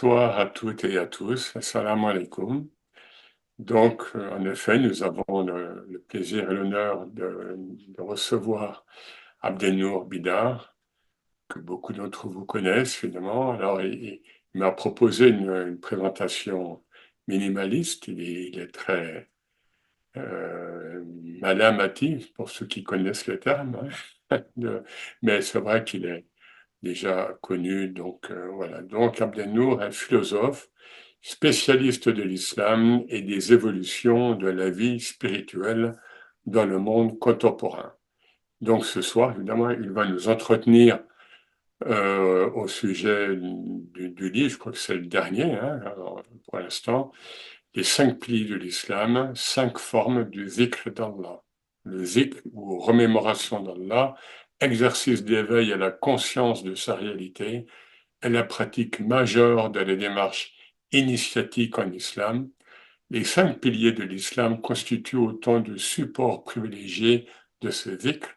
Bonsoir à toutes et à tous. Assalamu alaikum. Donc, en effet, nous avons le plaisir et l'honneur de recevoir Abdelnour Bidar, que beaucoup d'entre vous connaissent, évidemment. Alors, il m'a proposé une présentation minimaliste. Il est très malamatif, pour ceux qui connaissent le terme, hein. Mais c'est vrai qu'il est déjà connu. Donc voilà. Donc Abdelnour est philosophe, spécialiste de l'islam et des évolutions de la vie spirituelle dans le monde contemporain. Donc ce soir, évidemment, il va nous entretenir au sujet du livre, je crois que c'est le dernier, hein, alors, pour l'instant, les 5 piliers de l'islam, 5 formes du zikr d'Allah. Le zikr ou remémoration d'Allah, exercice d'éveil à la conscience de sa réalité, est la pratique majeure de la démarche initiatique en islam. Les 5 piliers de l'islam constituent autant de supports privilégiés de ce zikr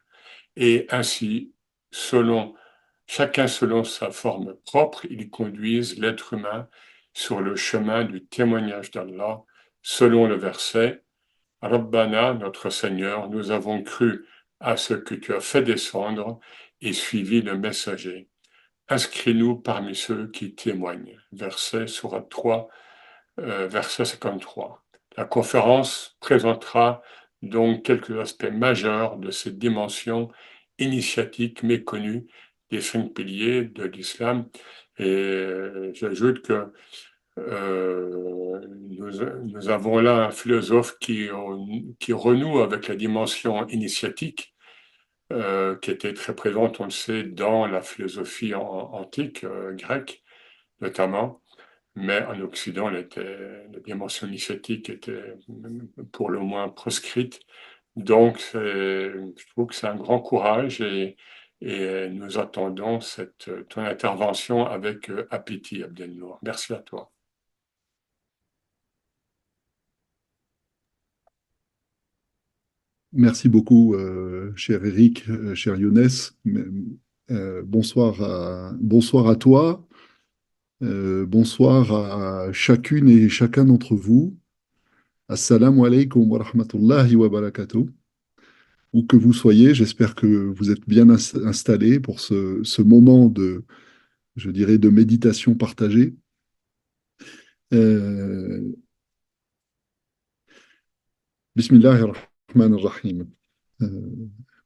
et ainsi, selon chacun selon sa forme propre, ils conduisent l'être humain sur le chemin du témoignage d'Allah, selon le verset Rabbana, notre Seigneur, nous avons cru à ce que tu as fait descendre et suivi le messager. Inscris-nous parmi ceux qui témoignent. Verset Sourate 3, verset 53. La conférence présentera donc quelques aspects majeurs de cette dimension initiatique méconnue des 5 piliers de l'islam. Et j'ajoute que nous avons là un philosophe qui renoue avec la dimension initiatique, qui était très présente, on le sait, dans la philosophie antique, grecque notamment, mais en Occident, la dimension initiatique était pour le moins proscrite. Donc, je trouve que c'est un grand courage et nous attendons ton intervention avec appétit, Abdelnour. Merci à toi. Merci beaucoup, cher Eric, cher Younes. Bonsoir à toi, bonsoir à chacune et chacun d'entre vous. Assalamu alaikum wa rahmatullahi wa barakatuh. Où que vous soyez, j'espère que vous êtes bien installés pour ce moment je dirais, de méditation partagée. Euh, Bismillahirrahmanirrahim.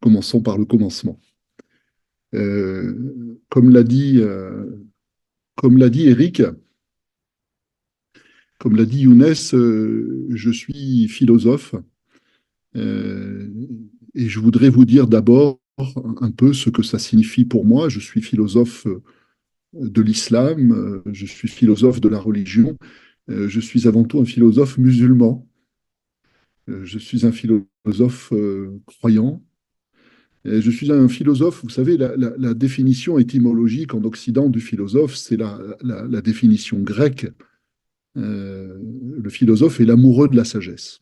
Commençons par le commencement. Comme l'a dit Eric, comme l'a dit Younes, je suis philosophe euh, et je voudrais vous dire d'abord un peu ce que ça signifie pour moi. Je suis philosophe de l'islam, je suis philosophe de la religion, je suis avant tout un philosophe musulman, je suis un philosophe croyant. Et je suis un philosophe, vous savez, la définition étymologique en Occident du philosophe, c'est la définition grecque. Le philosophe est l'amoureux de la sagesse.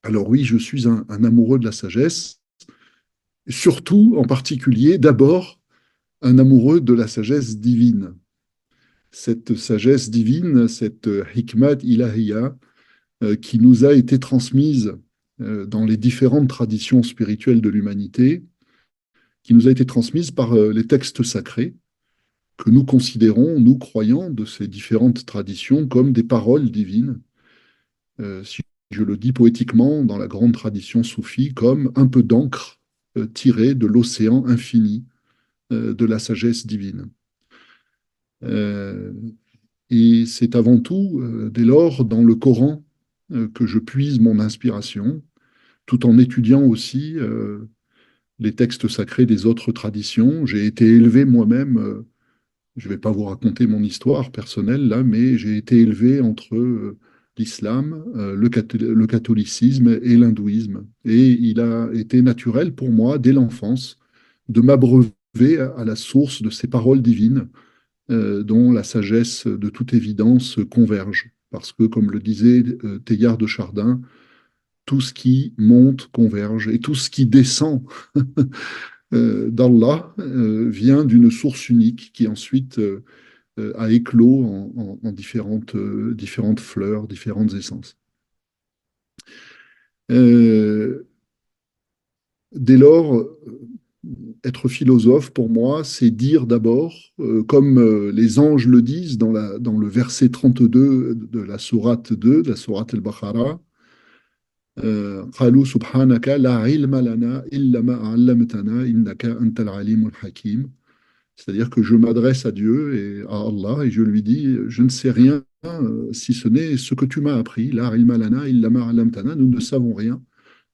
Alors oui, je suis un amoureux de la sagesse, surtout, en particulier, d'abord, un amoureux de la sagesse divine. Cette sagesse divine, cette hikmat ilahiya, qui nous a été transmise dans les différentes traditions spirituelles de l'humanité, qui nous a été transmise par les textes sacrés, que nous considérons, nous croyants de ces différentes traditions, comme des paroles divines. Si je le dis poétiquement, dans la grande tradition soufie, comme un peu d'encre tirée de l'océan infini de la sagesse divine. Euh, et c'est avant tout, dès lors, dans le Coran que je puise mon inspiration, tout en étudiant aussi les textes sacrés des autres traditions. J'ai été élevé moi-même, je ne vais pas vous raconter mon histoire personnelle là, mais j'ai été élevé entre l'islam, le catholicisme et l'hindouisme. Et il a été naturel pour moi, dès l'enfance, de m'abreuver à la source de ces paroles divines dont la sagesse de toute évidence converge. Parce que, comme le disait Teilhard de Chardin, tout ce qui monte converge et tout ce qui descend d'Allah vient d'une source unique qui ensuite a éclos en différentes fleurs, différentes essences. Euh, Dès lors, être philosophe, pour moi, c'est dire d'abord, comme les anges le disent dans le verset 32 de la sourate 2, de la sourate al-Baqarah, قالوا سبحانك لا علم لنا إلا ما علمتنا إنك أنت العليم الحكيم. C'est-à-dire que je m'adresse à Dieu et à Allah et je lui dis, je ne sais rien si ce n'est ce que tu m'as appris. La ilma lana illa ma 'allamtana. Nous ne savons rien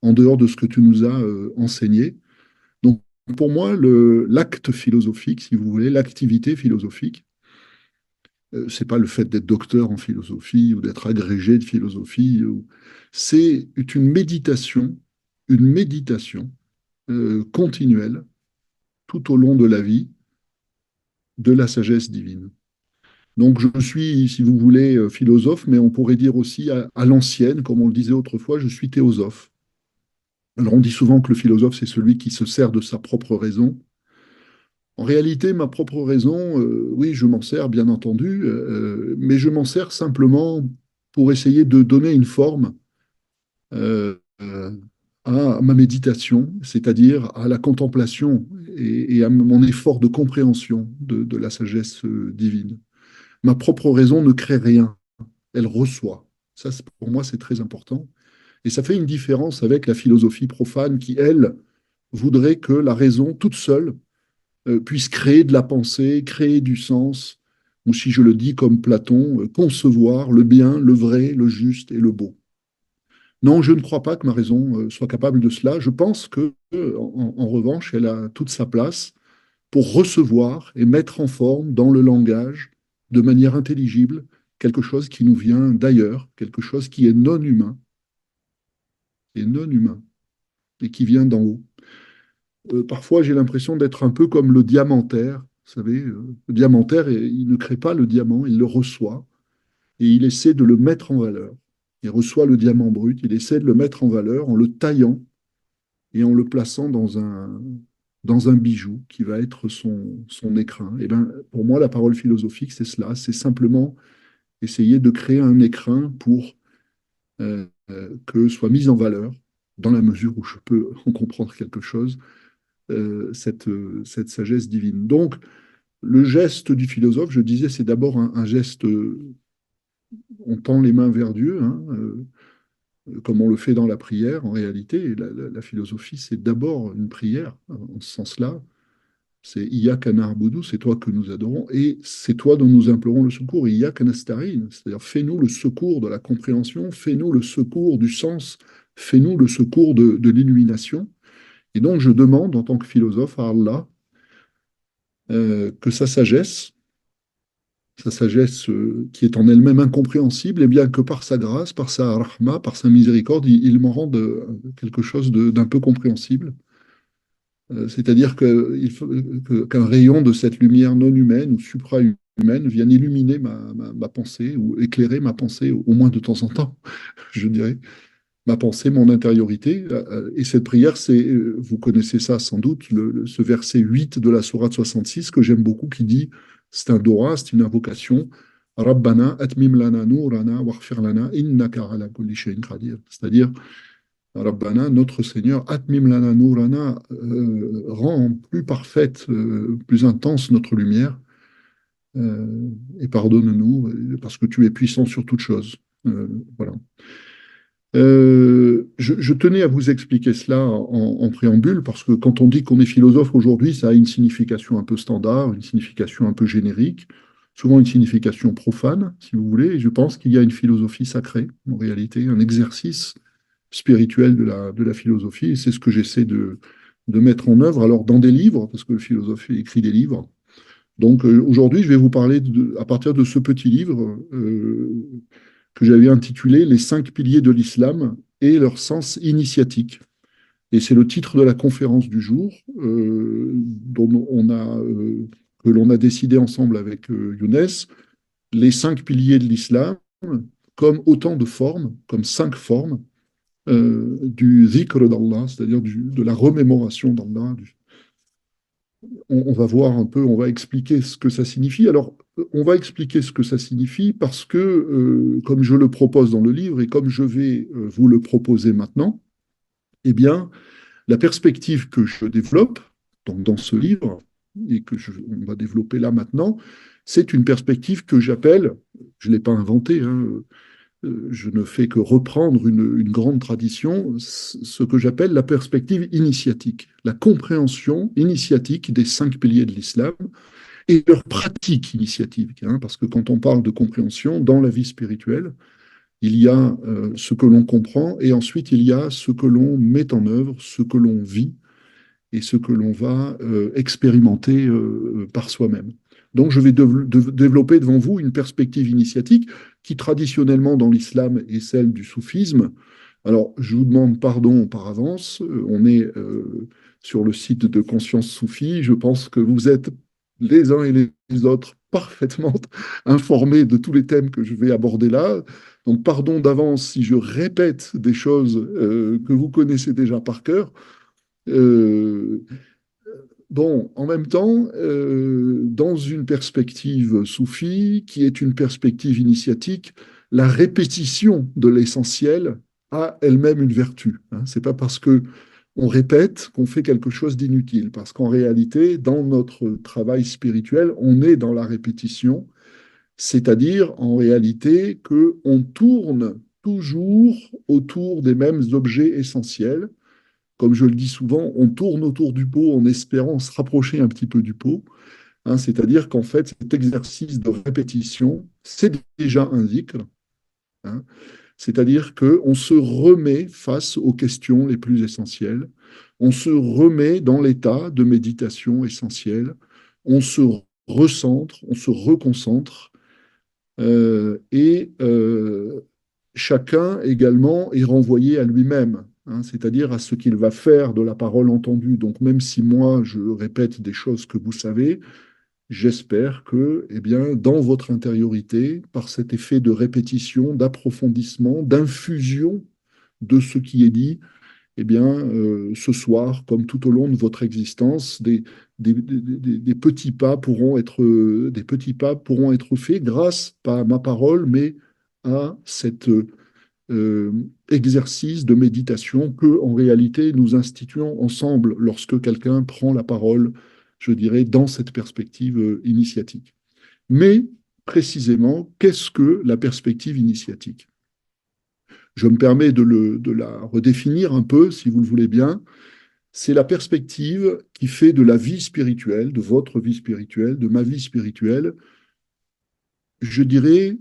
en dehors de ce que tu nous as enseigné. Donc, pour moi, l'acte philosophique, si vous voulez, l'activité philosophique, c'est pas le fait d'être docteur en philosophie ou d'être agrégé de philosophie. C'est une méditation continuelle tout au long de la vie de la sagesse divine. Donc, je suis, si vous voulez, philosophe, mais on pourrait dire aussi à l'ancienne, comme on le disait autrefois, je suis théosophe. Alors, on dit souvent que le philosophe, c'est celui qui se sert de sa propre raison. En réalité, ma propre raison, oui, je m'en sers, bien entendu, mais je m'en sers simplement pour essayer de donner une forme euh, euh, à ma méditation, c'est-à-dire à la contemplation et à mon effort de compréhension de la sagesse divine. Ma propre raison ne crée rien, elle reçoit. Ça, pour moi, c'est très important. Et ça fait une différence avec la philosophie profane qui, elle, voudrait que la raison toute seule puisse créer de la pensée, créer du sens, ou si je le dis comme Platon, concevoir le bien, le vrai, le juste et le beau. Non, je ne crois pas que ma raison soit capable de cela. Je pense que, en revanche, elle a toute sa place pour recevoir et mettre en forme dans le langage, de manière intelligible, quelque chose qui nous vient d'ailleurs, quelque chose qui est non humain, et qui vient d'en haut. Parfois, j'ai l'impression d'être un peu comme le diamantaire. Vous savez, le diamantaire, il ne crée pas le diamant, il le reçoit et il essaie de le mettre en valeur. Il reçoit le diamant brut, il essaie de le mettre en valeur en le taillant et en le plaçant dans un bijou qui va être son écrin. Et ben, pour moi, la parole philosophique, c'est cela. C'est simplement essayer de créer un écrin pour que soit mise en valeur, dans la mesure où je peux en comprendre quelque chose, cette sagesse divine. Donc, le geste du philosophe, je disais, c'est d'abord un geste, on tend les mains vers Dieu, hein, comme on le fait dans la prière, en réalité. La philosophie, c'est d'abord une prière, en ce sens-là. C'est Iyyaka na'budu, c'est toi que nous adorons, et c'est toi dont nous implorons le secours. Iyyaka nasta'in, c'est-à-dire fais-nous le secours de la compréhension, fais-nous le secours du sens, fais-nous le secours de l'illumination. Et donc, je demande, en tant que philosophe, à Allah, que sa sagesse qui est en elle-même incompréhensible, et bien que par sa grâce, par sa rahma, par sa miséricorde, il m'en rende quelque chose d'un peu compréhensible. C'est-à-dire qu'un rayon de cette lumière non humaine ou supra-humaine vienne illuminer ma pensée ou éclairer ma pensée, au moins de temps en temps, je dirais, ma pensée, mon intériorité. Et cette prière, vous connaissez ça sans doute, ce verset 8 de la sourate 66 que j'aime beaucoup qui dit, c'est un dora, c'est une invocation, Rabbana atmim lana nourana waghfir lana innaka ala kulli shay'in qadir. C'est-à-dire, Rabbana, notre Seigneur, atmim lana nourana, rend plus parfaite, plus intense notre lumière, et pardonne-nous, parce que tu es puissant sur toute chose. Voilà. Je tenais à vous expliquer cela en préambule, parce que quand on dit qu'on est philosophe aujourd'hui, ça a une signification un peu standard, une signification un peu générique, souvent une signification profane, si vous voulez, et je pense qu'il y a une philosophie sacrée, en réalité, un exercice spirituel de la philosophie, et c'est ce que j'essaie de mettre en œuvre, alors dans des livres, parce que le philosophe écrit des livres. Donc aujourd'hui, je vais vous parler à partir de ce petit livre que j'avais intitulé Les 5 piliers de l'islam et leur sens initiatique. Et c'est le titre de la conférence du jour que l'on a décidé ensemble avec Younes, les 5 piliers de l'islam comme autant de formes, comme 5 formes du zikr d'Allah, c'est-à-dire de la remémoration d'Allah, on va voir un peu, on va expliquer ce que ça signifie. Alors, on va expliquer ce que ça signifie parce que, comme je le propose dans le livre et comme je vais vous le proposer maintenant, eh bien, la perspective que je développe donc dans ce livre et on va développer là maintenant, c'est une perspective que j'appelle, je ne l'ai pas inventée, hein, je ne fais que reprendre une grande tradition, ce que j'appelle la perspective initiatique, la compréhension initiatique des 5 piliers de l'islam et leur pratique initiatique. Hein, parce que quand on parle de compréhension dans la vie spirituelle, il y a ce que l'on comprend et ensuite il y a ce que l'on met en œuvre, ce que l'on vit et ce que l'on va expérimenter par soi-même. Donc, je vais développer devant vous une perspective initiatique qui, traditionnellement, dans l'islam, est celle du soufisme. Alors, je vous demande pardon par avance. On est sur le site de Conscience Soufie. Je pense que vous êtes les uns et les autres parfaitement informés de tous les thèmes que je vais aborder là. Donc, pardon d'avance si je répète des choses que vous connaissez déjà par cœur. Euh, bon, en même temps, dans une perspective soufie, qui est une perspective initiatique, la répétition de l'essentiel a elle-même une vertu. Hein. C'est pas parce que on répète qu'on fait quelque chose d'inutile, parce qu'en réalité, dans notre travail spirituel, on est dans la répétition, c'est-à-dire en réalité que on tourne toujours autour des mêmes objets essentiels comme je le dis souvent, on tourne autour du pot en espérant se rapprocher un petit peu du pot. Hein, c'est-à-dire qu'en fait, cet exercice de répétition, c'est déjà un zikr. Hein, c'est-à-dire qu'on se remet face aux questions les plus essentielles. On se remet dans l'état de méditation essentielle. On se recentre, on se reconcentre. Et chacun également est renvoyé à lui-même, hein, c'est-à-dire à ce qu'il va faire de la parole entendue. Donc même si moi je répète des choses que vous savez, j'espère que, eh bien, dans votre intériorité, par cet effet de répétition, d'approfondissement, d'infusion de ce qui est dit, eh bien, ce soir, comme tout au long de votre existence, des petits pas pourront être, des petits pas pourront être faits grâce, pas à ma parole, mais à cet exercice de méditation que, en réalité, nous instituons ensemble lorsque quelqu'un prend la parole, je dirais, dans cette perspective initiatique. Mais, précisément, qu'est-ce que la perspective initiatique? Je me permets de la redéfinir un peu, si vous le voulez bien. C'est la perspective qui fait de la vie spirituelle, de votre vie spirituelle, de ma vie spirituelle, je dirais,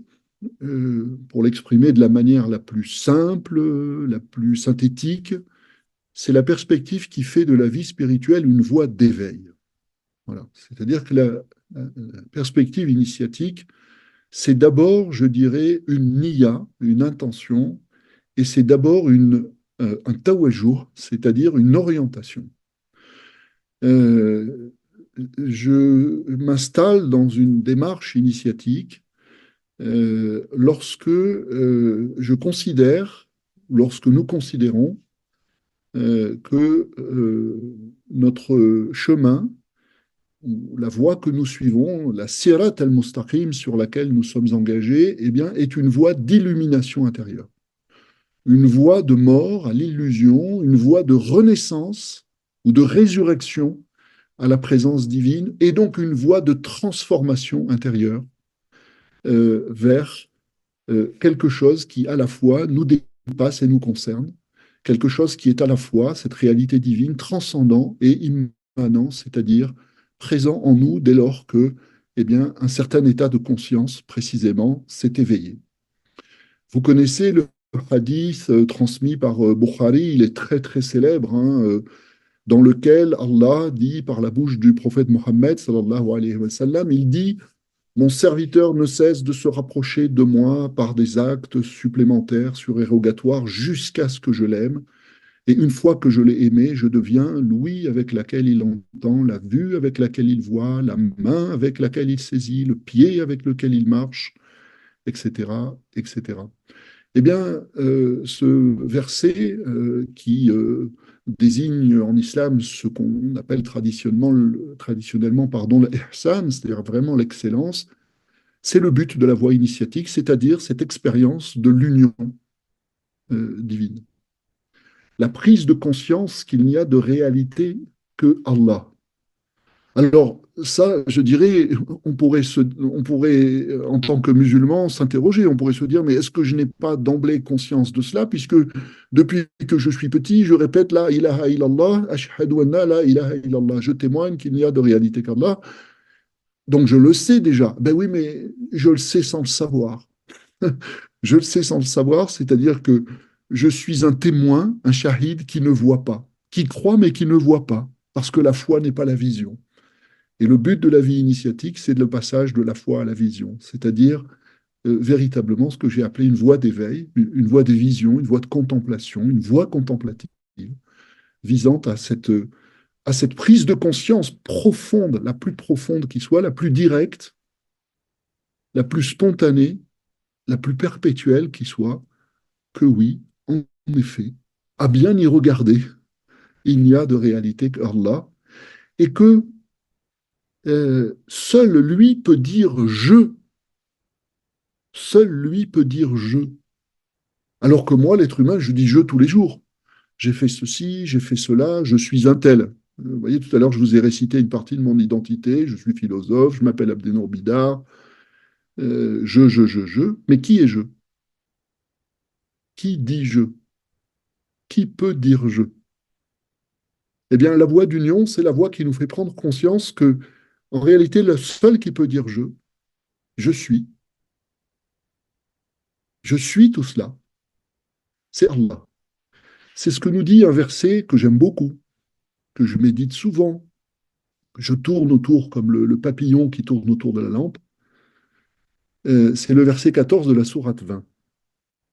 pour l'exprimer de la manière la plus simple, la plus synthétique, c'est la perspective qui fait de la vie spirituelle une voie d'éveil. Voilà. C'est-à-dire que la perspective initiatique, c'est d'abord, je dirais, une niya, une intention, et c'est d'abord un tawajjuh, c'est-à-dire une orientation. Euh, je m'installe dans une démarche initiatique lorsque je considère, lorsque nous considérons que notre chemin, ou la voie que nous suivons, la sirat al-mustaqim sur laquelle nous sommes engagés, eh bien, est une voie d'illumination intérieure, une voie de mort à l'illusion, une voie de renaissance ou de résurrection à la présence divine, et donc une voie de transformation intérieure vers quelque chose qui à la fois nous dépasse et nous concerne, quelque chose qui est à la fois cette réalité divine transcendant et immanent, c'est-à-dire présent en nous dès lors que, eh bien, un certain état de conscience précisément s'est éveillé. Vous connaissez le hadith transmis par Bukhari, il est très très célèbre, hein, dans lequel Allah dit par la bouche du prophète Mohammed, sallallahu alayhi wa sallam, il dit mon serviteur ne cesse de se rapprocher de moi par des actes supplémentaires, surérogatoires, jusqu'à ce que je l'aime. Et une fois que je l'ai aimé, je deviens l'ouïe avec laquelle il entend, la vue avec laquelle il voit, la main avec laquelle il saisit, le pied avec lequel il marche, etc., etc. Eh bien, ce verset qui désigne en islam ce qu'on appelle traditionnellement pardon, l'ihsan, c'est-à-dire vraiment l'excellence, c'est le but de la voie initiatique, c'est-à-dire cette expérience de l'union divine. La prise de conscience qu'il n'y a de réalité que Allah. Alors, ça, je dirais, on pourrait, en tant que musulman, s'interroger. On pourrait se dire, mais est-ce que je n'ai pas d'emblée conscience de cela, puisque depuis que je suis petit, je répète la ilaha illallah, ashhadu anna la ilaha illallah. Je témoigne qu'il n'y a de réalité qu'Allah. Donc, je le sais déjà. Ben oui, mais je le sais sans le savoir. Je le sais sans le savoir, c'est-à-dire que je suis un témoin, un shahid qui ne voit pas, qui croit mais qui ne voit pas, parce que la foi n'est pas la vision. Et le but de la vie initiatique, c'est le passage de la foi à la vision, c'est-à-dire véritablement ce que j'ai appelé une voie d'éveil, une voie de vision, une voie de contemplation, une voie contemplative, visant à cette prise de conscience profonde, la plus profonde qui soit, la plus directe, la plus spontanée, la plus perpétuelle qui soit, que oui, en effet, à bien y regarder, il n'y a de réalité qu'Allah, et que seul lui peut dire je, seul lui peut dire je. Alors que moi, l'être humain, je dis je tous les jours. J'ai fait ceci, j'ai fait cela, je suis un tel. Vous voyez, tout à l'heure, je vous ai récité une partie de mon identité. Je suis philosophe, je m'appelle Abdenour Bidar, je. Mais qui est je? Qui dit je? Qui peut dire je? Eh bien, la voie d'union, c'est la voie qui nous fait prendre conscience que, en réalité, le seul qui peut dire je suis tout cela, c'est Allah. C'est ce que nous dit un verset que j'aime beaucoup, que je médite souvent, que je tourne autour comme le papillon qui tourne autour de la lampe. C'est le verset 14 de la sourate 20.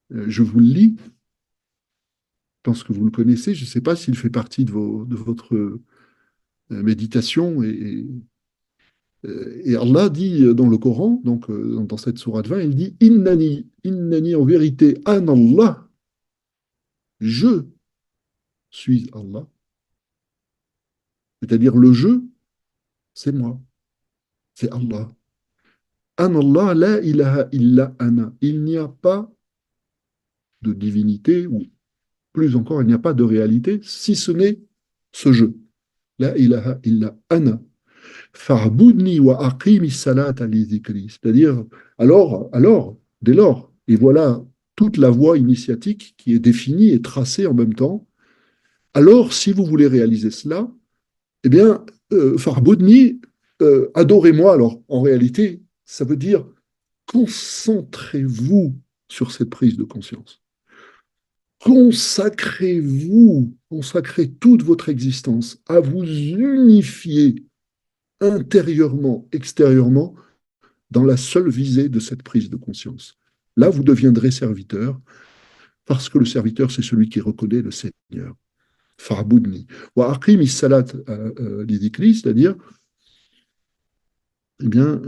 Je vous le lis, je pense que vous le connaissez, je ne sais pas s'il fait partie de votre méditation. Et Allah dit dans le Coran, donc dans cette sourate 20, il dit Innani, Innani en vérité, an Allah, je suis Allah. C'est-à-dire le je, c'est moi, c'est Allah. An Allah, la ilaha illa ana. Il n'y a pas de divinité, ou plus encore, il n'y a pas de réalité, si ce n'est ce je. La ilaha illa ana. Fa'budni wa aqimi salata li dhikri. C'est-à-dire, dès lors, et voilà toute la voie initiatique qui est définie et tracée en même temps. Alors, si vous voulez réaliser cela, eh bien, fa'budni, adorez-moi. Alors, en réalité, ça veut dire concentrez-vous sur cette prise de conscience. Consacrez-vous, consacrez toute votre existence à vous unifier intérieurement, extérieurement, dans la seule visée de cette prise de conscience. Là, vous deviendrez serviteur, parce que le serviteur, c'est celui qui reconnaît le Seigneur. Fa'budni. Wa aqimi salat lidikri, c'est-à-dire, eh bien,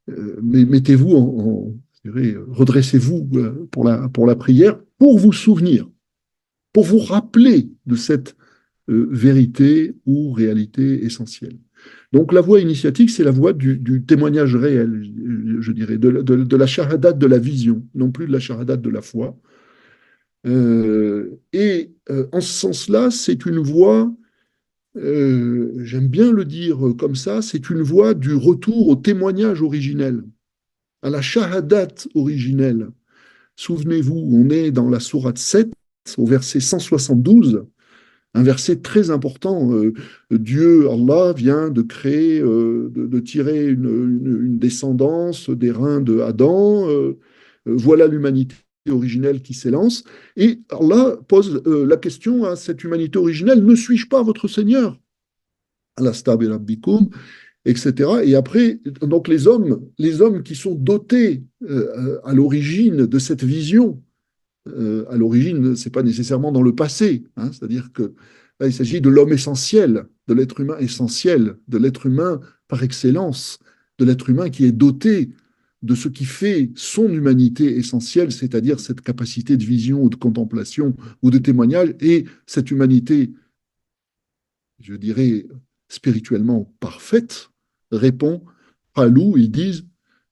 mettez-vous redressez-vous pour la prière, pour vous souvenir, pour vous rappeler de cette vérité ou réalité essentielle. Donc la voie initiatique, c'est la voie du témoignage réel, je dirais, de la shahadat de la vision, non plus de la shahadat de la foi. En ce sens-là, c'est une voie, j'aime bien le dire comme ça, c'est une voie du retour au témoignage originel, à la shahadat originelle. Souvenez-vous, on est dans la sourate 7, au verset 172, un verset très important. Dieu, Allah, vient de créer, de tirer une descendance des reins de Adam. Voilà l'humanité originelle qui s'élance. Et Allah pose la question à cette humanité originelle, ne suis-je pas votre Seigneur? Alastair Rabbikum, etc. Et après, donc les hommes qui sont dotés à l'origine de cette vision, à l'origine, ce n'est pas nécessairement dans le passé, hein, c'est-à-dire que là, il s'agit de l'homme essentiel, de l'être humain essentiel, de l'être humain par excellence, de l'être humain qui est doté de ce qui fait son humanité essentielle, c'est-à-dire cette capacité de vision ou de contemplation ou de témoignage, et cette humanité, je dirais, spirituellement parfaite, répond, Halou, ils disent,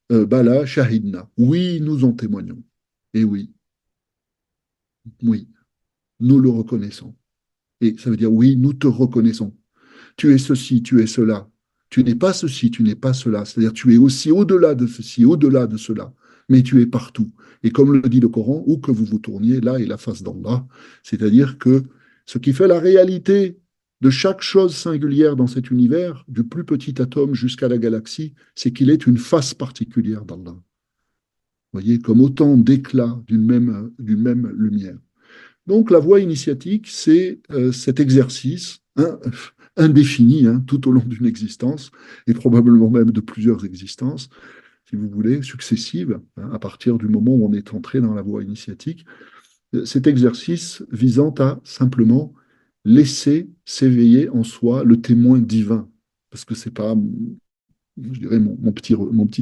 Bala, Shahidna. Oui, nous en témoignons. Et oui, oui, nous le reconnaissons. Et ça veut dire, oui, nous te reconnaissons. Tu es ceci, tu es cela. Tu n'es pas ceci, tu n'es pas cela. C'est-à-dire, tu es aussi au-delà de ceci, au-delà de cela. Mais tu es partout. Et comme le dit le Coran, où que vous vous tourniez, là est la face d'Allah. C'est-à-dire que ce qui fait la réalité de chaque chose singulière dans cet univers, du plus petit atome jusqu'à la galaxie, c'est qu'il est une face particulière d'Allah. Vous voyez, comme autant d'éclats d'une même lumière. Donc la voie initiatique, c'est cet exercice indéfini tout au long d'une existence, et probablement même de plusieurs existences, si vous voulez, successives, à partir du moment où on est entré dans la voie initiatique. Cet exercice visant à simplement laisser s'éveiller en soi le témoin divin, parce que c'est pas, je dirais, mon petit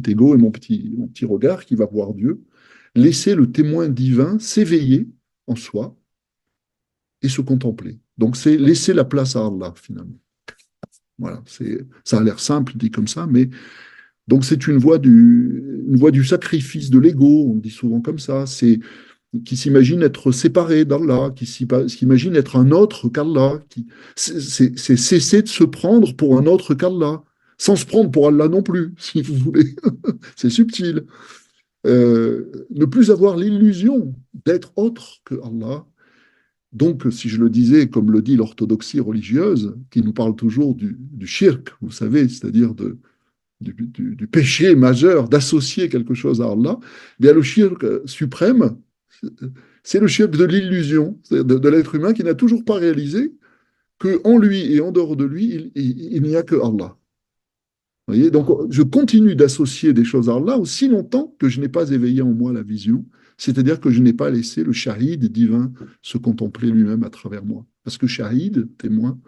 ego et mon petit regard qui va voir Dieu, laisser le témoin divin s'éveiller en soi et se contempler. Donc, c'est laisser la place à Allah, finalement. Voilà, ça a l'air simple dit comme ça, mais donc c'est une voie du sacrifice de l'ego, on dit souvent comme ça, c'est qui s'imagine être séparé d'Allah, qui s'imagine être un autre qu'Allah, c'est cesser de se prendre pour un autre qu'Allah, sans se prendre pour Allah non plus, si vous voulez. C'est subtil. Ne plus avoir l'illusion d'être autre que Allah. Donc, si je le disais, comme le dit l'orthodoxie religieuse, qui nous parle toujours du shirk, vous savez, c'est-à-dire du péché majeur d'associer quelque chose à Allah, eh bien le shirk suprême, c'est le shirk de l'illusion, de l'être humain qui n'a toujours pas réalisé qu'en lui et en dehors de lui, il n'y a que Allah. Vous voyez, donc, je continue d'associer des choses à Allah aussi longtemps que je n'ai pas éveillé en moi la vision, c'est-à-dire que je n'ai pas laissé le shahid divin se contempler lui-même à travers moi. Parce que shahid, témoin,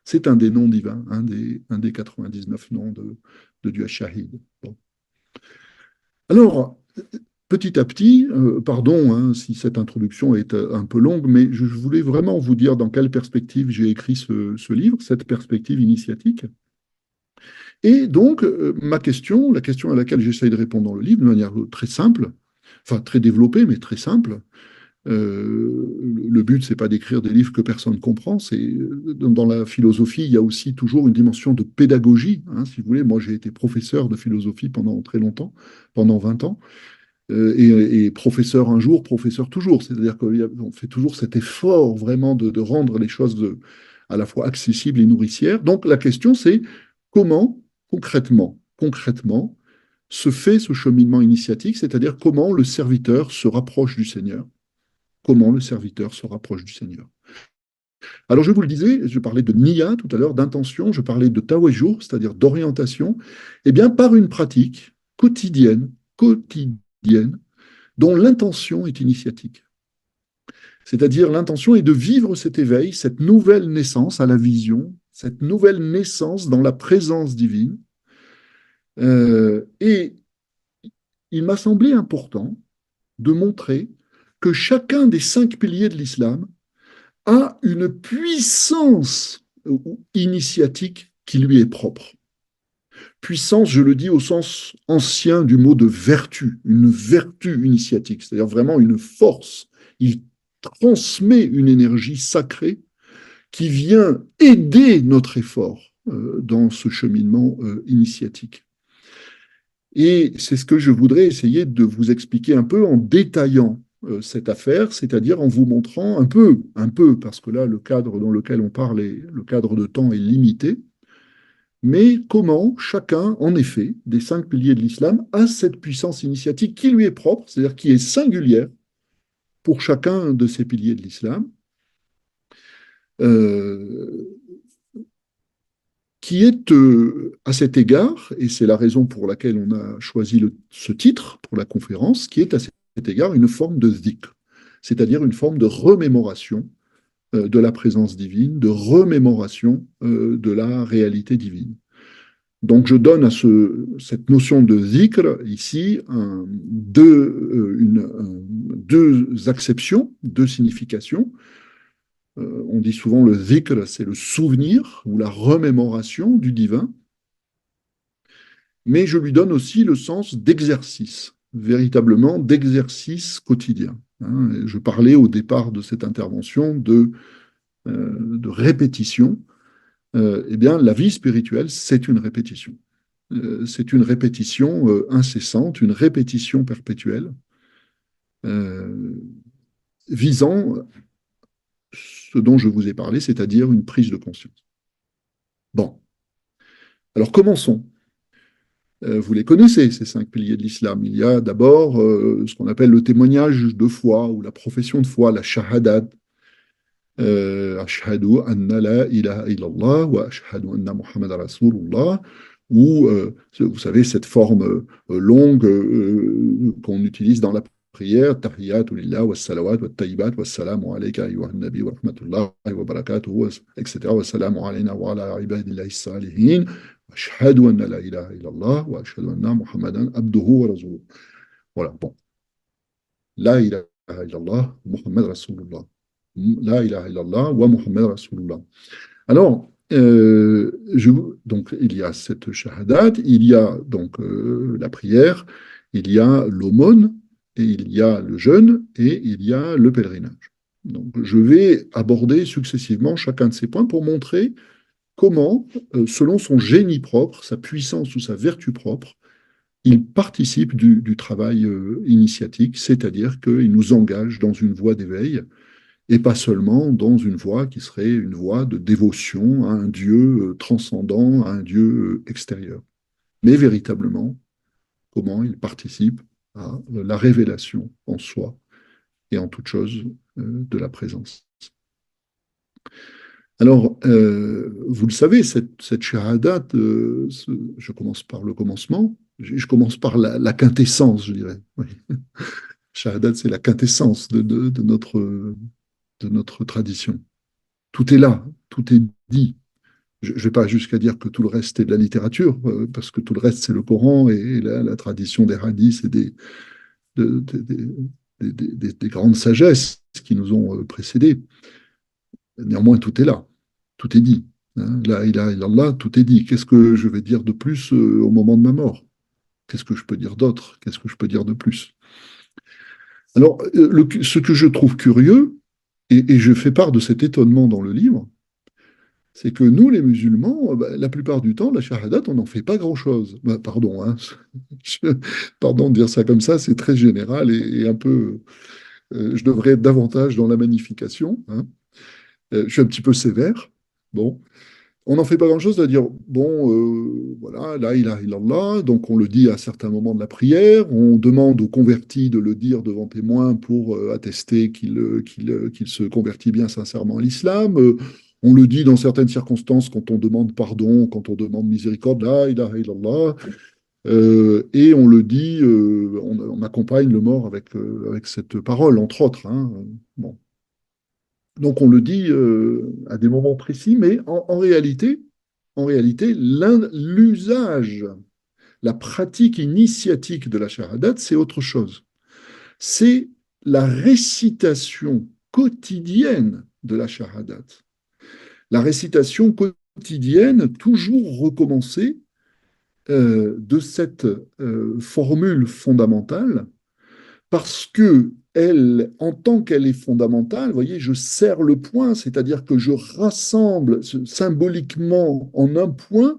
c'est un des noms divins, un des 99 noms de Dieu shahid. Bon. Alors, petit à petit, pardon si cette introduction est un peu longue, mais je voulais vraiment vous dire dans quelle perspective j'ai écrit ce livre, cette perspective initiatique. Et donc, la question à laquelle j'essaye de répondre dans le livre, de manière très simple, enfin très développée, mais très simple. Le but, c'est pas d'écrire des livres que personne ne comprend. Dans la philosophie, il y a aussi toujours une dimension de pédagogie. Si vous voulez, moi, j'ai été professeur de philosophie pendant très longtemps, pendant 20 ans, et professeur un jour, professeur toujours. C'est-à-dire qu'on fait toujours cet effort vraiment de rendre les choses à la fois accessibles et nourricières. Donc, la question, c'est comment concrètement, se fait ce cheminement initiatique, c'est-à-dire comment le serviteur se rapproche du Seigneur. Comment le serviteur se rapproche du Seigneur. Alors, je vous le disais, je parlais de niya tout à l'heure, d'intention, je parlais de tawajjuh, c'est-à-dire d'orientation, eh bien, par une pratique quotidienne, dont l'intention est initiatique. C'est-à-dire, l'intention est de vivre cet éveil, cette nouvelle naissance à la vision, cette nouvelle naissance dans la présence divine. Et il m'a semblé important de montrer que chacun des 5 piliers de l'islam a une puissance initiatique qui lui est propre. Puissance, je le dis au sens ancien du mot de vertu, une vertu initiatique, c'est-à-dire vraiment une force. Il transmet une énergie sacrée qui vient aider notre effort dans ce cheminement initiatique. Et c'est ce que je voudrais essayer de vous expliquer un peu en détaillant cette affaire, c'est-à-dire en vous montrant un peu, parce que là, le cadre dans lequel on parle, le cadre de temps est limité, mais comment chacun, en effet, des 5 piliers de l'islam, a cette puissance initiatique qui lui est propre, c'est-à-dire qui est singulière pour chacun de ces piliers de l'islam, euh, qui est à cet égard, et c'est la raison pour laquelle on a choisi ce titre pour la conférence, qui est à cet égard une forme de dhikr, c'est-à-dire une forme de remémoration de la présence divine, de remémoration de la réalité divine. Donc, je donne à cette notion de zikr, ici, deux acceptions, deux significations. On dit souvent le zikr, c'est le souvenir ou la remémoration du divin, mais je lui donne aussi le sens d'exercice, véritablement d'exercice quotidien. Hein. Je parlais au départ de cette intervention de répétition. Eh bien, la vie spirituelle, c'est une répétition. C'est une répétition incessante, une répétition perpétuelle, euh, visant ce dont je vous ai parlé, c'est-à-dire une prise de conscience. Bon, alors commençons. Vous les connaissez, ces cinq piliers de l'islam. Il y a d'abord ce qu'on appelle le témoignage de foi ou la profession de foi, la shahadat. Ashhadu anna la ilaha illallah wa ashhadu anna Muhammad Rasulullah, ou vous savez, cette forme longue qu'on utilise dans la prière, Tahiyatu lillah wa salawat wa tayyibat wa salamu alayka ayyuhan nabi wa rahmatullahi wa barakatuhu, etc. Wa salamu alayna wa ala ibadillahi salihin. Ashhadu anna la ilaha illallah wa ashhadu anna Muhammadan abduhu wa rasuluhu. Voilà, bon. La ilaha illallah, Muhammad Rasulullah. La ilaha illallah wa Muhammad Rasulullah. Alors, donc, il y a cette shahadat, il y a donc la prière, il y a l'aumône, et il y a le jeûne, et il y a le pèlerinage. Donc, je vais aborder successivement chacun de ces points pour montrer comment, selon son génie propre, sa puissance ou sa vertu propre, il participe du travail initiatique, c'est-à-dire qu'il nous engage dans une voie d'éveil, et pas seulement dans une voie qui serait une voie de dévotion à un Dieu transcendant, à un Dieu extérieur. Mais véritablement, comment il participe à la révélation en soi et en toute chose de la présence. Alors, vous le savez, cette shahadat, je commence par le commencement, je commence par la quintessence, je dirais. Oui. Shahadat, c'est la quintessence de notre tradition. Tout est là, tout est dit. Je ne vais pas jusqu'à dire que tout le reste est de la littérature, parce que tout le reste, c'est le Coran et la tradition des hadiths et des grandes sagesses qui nous ont précédés. Néanmoins, tout est là, tout est dit. Hein. La ilaha illallah, tout est dit. Qu'est-ce que je vais dire de plus au moment de ma mort? Qu'est-ce que je peux dire d'autre? Qu'est-ce que je peux dire de plus? Alors, ce que je trouve curieux, et je fais part de cet étonnement dans le livre, c'est que nous, les musulmans, la plupart du temps, la shahadat, on n'en fait pas grand-chose. Pardon, hein, pardon de dire ça comme ça, c'est très général et un peu. Je devrais être davantage dans la magnification. Hein. Je suis un petit peu sévère. Bon, on n'en fait pas grand-chose, c'est-à-dire, bon, voilà, la ilaha illallah, donc on le dit à certains moments de la prière, on demande aux convertis de le dire devant témoins pour attester qu'il se convertit bien sincèrement à l'islam. On le dit dans certaines circonstances quand on demande pardon, quand on demande miséricorde, la ilaha illallah, et on le dit, on accompagne le mort avec cette parole, entre autres. Hein. Bon. Donc on le dit à des moments précis, mais en réalité, l'usage, la pratique initiatique de la shahadat, c'est autre chose. C'est la récitation quotidienne de la shahadat. La récitation quotidienne, toujours recommencée, de cette formule fondamentale, parce que elle, en tant qu'elle est fondamentale, vous voyez, je serre le point, c'est-à-dire que je rassemble symboliquement en un point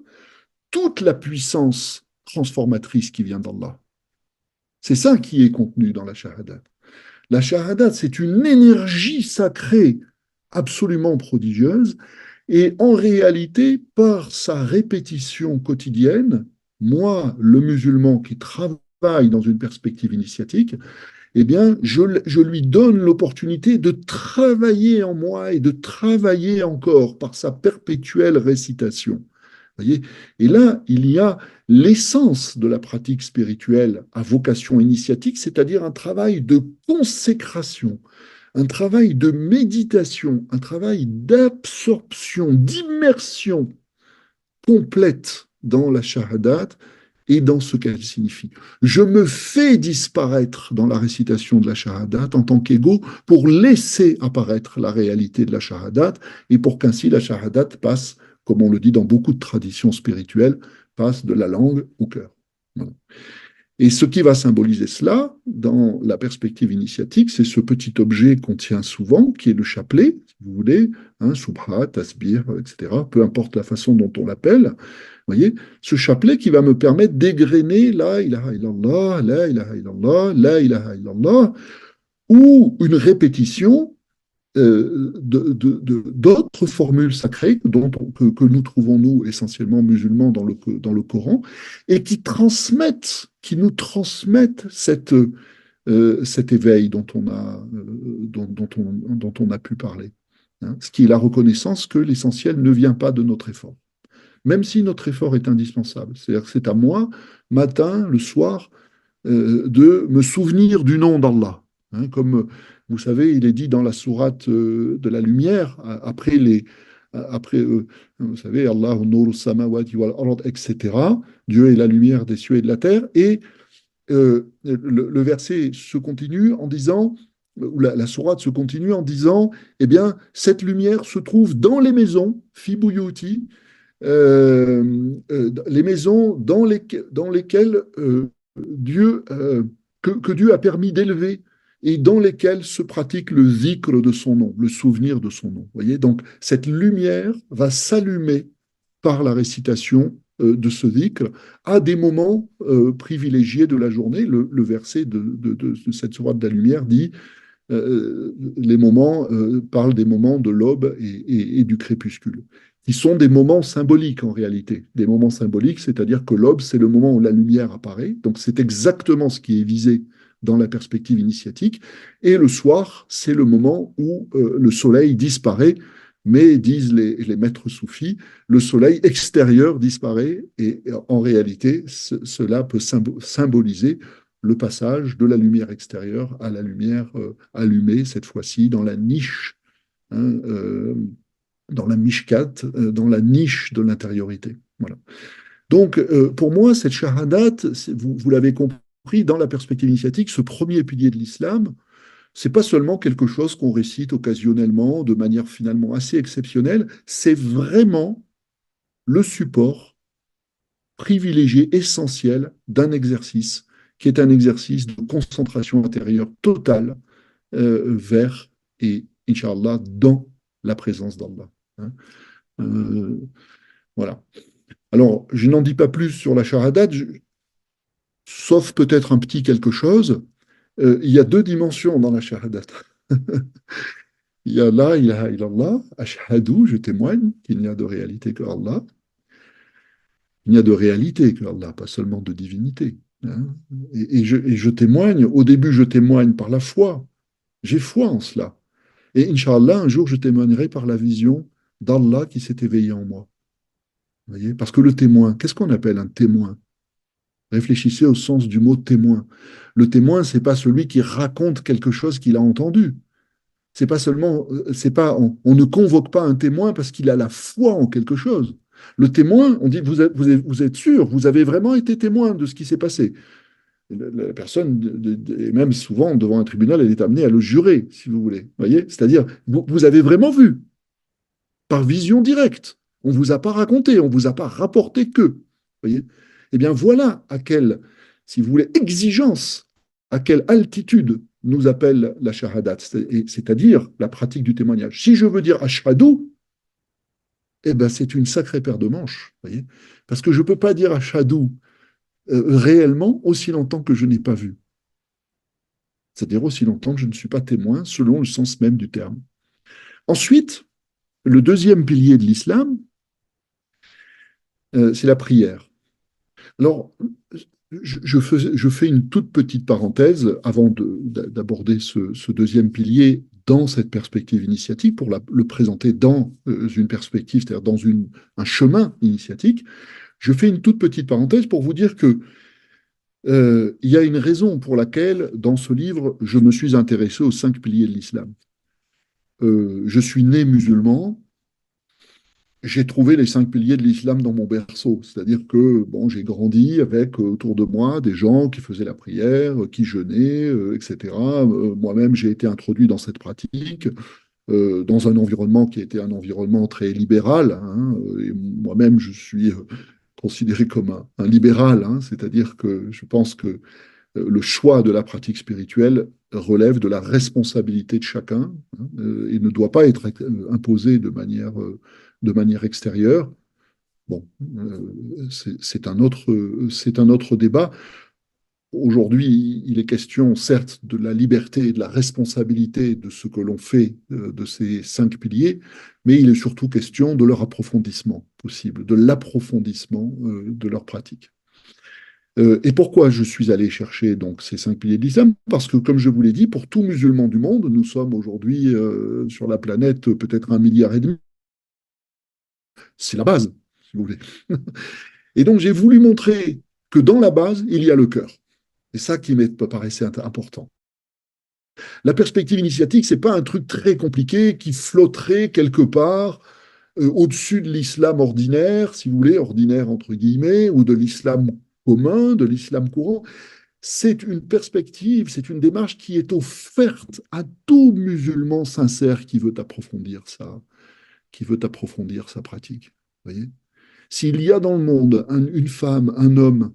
toute la puissance transformatrice qui vient d'Allah. C'est ça qui est contenu dans la shahadat. La shahadat, c'est une énergie sacrée absolument prodigieuse, et en réalité, par sa répétition quotidienne, moi, le musulman qui travaille dans une perspective initiatique, eh bien, je lui donne l'opportunité de travailler en moi et de travailler encore par sa perpétuelle récitation. Voyez. Et là, il y a l'essence de la pratique spirituelle à vocation initiatique, c'est-à-dire un travail de consécration, un travail de méditation, un travail d'absorption, d'immersion complète dans la shahadat et dans ce qu'elle signifie. Je me fais disparaître dans la récitation de la shahadat en tant qu'ego pour laisser apparaître la réalité de la shahadat et pour qu'ainsi la shahadat passe, comme on le dit dans beaucoup de traditions spirituelles, passe de la langue au cœur. Voilà. Et ce qui va symboliser cela, dans la perspective initiatique, c'est ce petit objet qu'on tient souvent, qui est le chapelet, si vous voulez, hein, subha, tasbih, etc., peu importe la façon dont on l'appelle. Vous voyez, ce chapelet qui va me permettre d'égrener la ilaha illallah, la ilaha illallah, la ilaha illallah, ou une répétition d'autres formules sacrées que nous trouvons, nous, essentiellement musulmans, dans le Coran, et qui nous transmettent cet éveil dont on a pu parler. Hein, ce qui est la reconnaissance que l'essentiel ne vient pas de notre effort, même si notre effort est indispensable. C'est-à-dire que c'est à moi, matin, le soir, de me souvenir du nom d'Allah. Hein, comme vous savez, il est dit dans la sourate de la lumière, vous savez, Allahu nuru samawati wal ard, etc. Dieu est la lumière des cieux et de la terre. Et le verset se continue en disant, ou la sourate se continue en disant, eh bien, cette lumière se trouve dans les maisons, fi buyuti, les maisons dans lesquelles Dieu, que Dieu a permis d'élever et dans lesquelles se pratique le zikr de son nom, le souvenir de son nom. Voyez, donc cette lumière va s'allumer par la récitation de ce zikr à des moments privilégiés de la journée. Le verset de cette sourate de la lumière dit les moments parlent des moments de l'aube et du crépuscule, qui sont des moments symboliques en réalité. Des moments symboliques, c'est-à-dire que l'aube, c'est le moment où la lumière apparaît. Donc c'est exactement ce qui est visé dans la perspective initiatique. Et le soir, c'est le moment où le soleil disparaît. Mais, disent les maîtres soufis, le soleil extérieur disparaît et en réalité, cela peut symboliser le passage de la lumière extérieure à la lumière allumée, cette fois-ci dans la niche, hein, dans la mishkat, dans la niche de l'intériorité. Voilà. Donc, pour moi, cette shahadat, vous l'avez compris, dans la perspective initiatique, ce premier pilier de l'islam, c'est pas seulement quelque chose qu'on récite occasionnellement, de manière finalement assez exceptionnelle, c'est vraiment le support privilégié, essentiel d'un exercice, qui est un exercice de concentration intérieure totale vers et, Inch'Allah, dans la présence d'Allah. Hein. Euh, voilà. Alors, je n'en dis pas plus sur la sharadat, sauf peut-être un petit quelque chose. Il y a deux dimensions dans la sharadat. Il y a la ilaha illallah, ashhadu, je témoigne qu'il n'y a de réalité que Allah. Il n'y a de réalité que Allah, pas seulement de divinité. Hein. Et je témoigne, au début je témoigne par la foi. J'ai foi en cela. Et Inch'Allah, un jour je témoignerai par la vision d'Allah qui s'est éveillé en moi. Vous voyez? Parce que le témoin, qu'est-ce qu'on appelle un témoin? Réfléchissez au sens du mot témoin. Le témoin, c'est pas celui qui raconte quelque chose qu'il a entendu. C'est pas seulement, c'est pas, on ne convoque pas un témoin parce qu'il a la foi en quelque chose. Le témoin, on dit, vous êtes sûr, vous avez vraiment été témoin de ce qui s'est passé. La personne, et même souvent devant un tribunal, elle est amenée à le jurer, si vous voulez. Voyez? C'est-à-dire, vous avez vraiment vu, par vision directe. On ne vous a pas raconté, on ne vous a pas rapporté que. Voyez? Eh bien, voilà à quelle, si vous voulez, exigence, à quelle altitude nous appelle la shahadat, c'est-à-dire la pratique du témoignage. Si je veux dire ashhadu, eh ben, c'est une sacrée paire de manches. Voyez, parce que je ne peux pas dire ashhadu réellement aussi longtemps que je n'ai pas vu. C'est-à-dire aussi longtemps que je ne suis pas témoin, selon le sens même du terme. Ensuite, le deuxième pilier de l'islam, c'est la prière. Alors, je fais une toute petite parenthèse avant d'aborder ce deuxième pilier dans cette perspective initiatique, pour le présenter dans une perspective, c'est-à-dire dans un chemin initiatique. Je fais une toute petite parenthèse pour vous dire que il y a une raison pour laquelle, dans ce livre, je me suis intéressé aux 5 piliers de l'islam. Je suis né musulman, j'ai trouvé les 5 piliers de l'islam dans mon berceau. C'est-à-dire que bon, j'ai grandi avec autour de moi des gens qui faisaient la prière, qui jeûnaient, etc. Moi-même, j'ai été introduit dans cette pratique, dans un environnement qui était un environnement très libéral, hein, et moi-même, je suis considéré comme un libéral, hein, c'est-à-dire que je pense que le choix de la pratique spirituelle relève de la responsabilité de chacun, hein, et ne doit pas être imposé de manière extérieure. Bon, c'est un autre débat. Aujourd'hui, il est question, certes, de la liberté et de la responsabilité de ce que l'on fait de ces 5 piliers, mais il est surtout question de leur approfondissement possible, de l'approfondissement de leur pratique. Et pourquoi je suis allé chercher donc ces 5 piliers de l'islam? Parce que, comme je vous l'ai dit, pour tout musulman du monde, nous sommes aujourd'hui sur la planète peut-être 1,5 milliard. C'est la base, si vous voulez. Et donc, j'ai voulu montrer que dans la base, il y a le cœur. C'est ça qui me paraissait important. La perspective initiatique, c'est pas un truc très compliqué qui flotterait quelque part au-dessus de l'islam ordinaire, si vous voulez, ordinaire entre guillemets, ou de l'islam commun, de l'islam courant. C'est une perspective, c'est une démarche qui est offerte à tout musulman sincère qui veut approfondir sa pratique. Voyez. S'il y a dans le monde une femme, un homme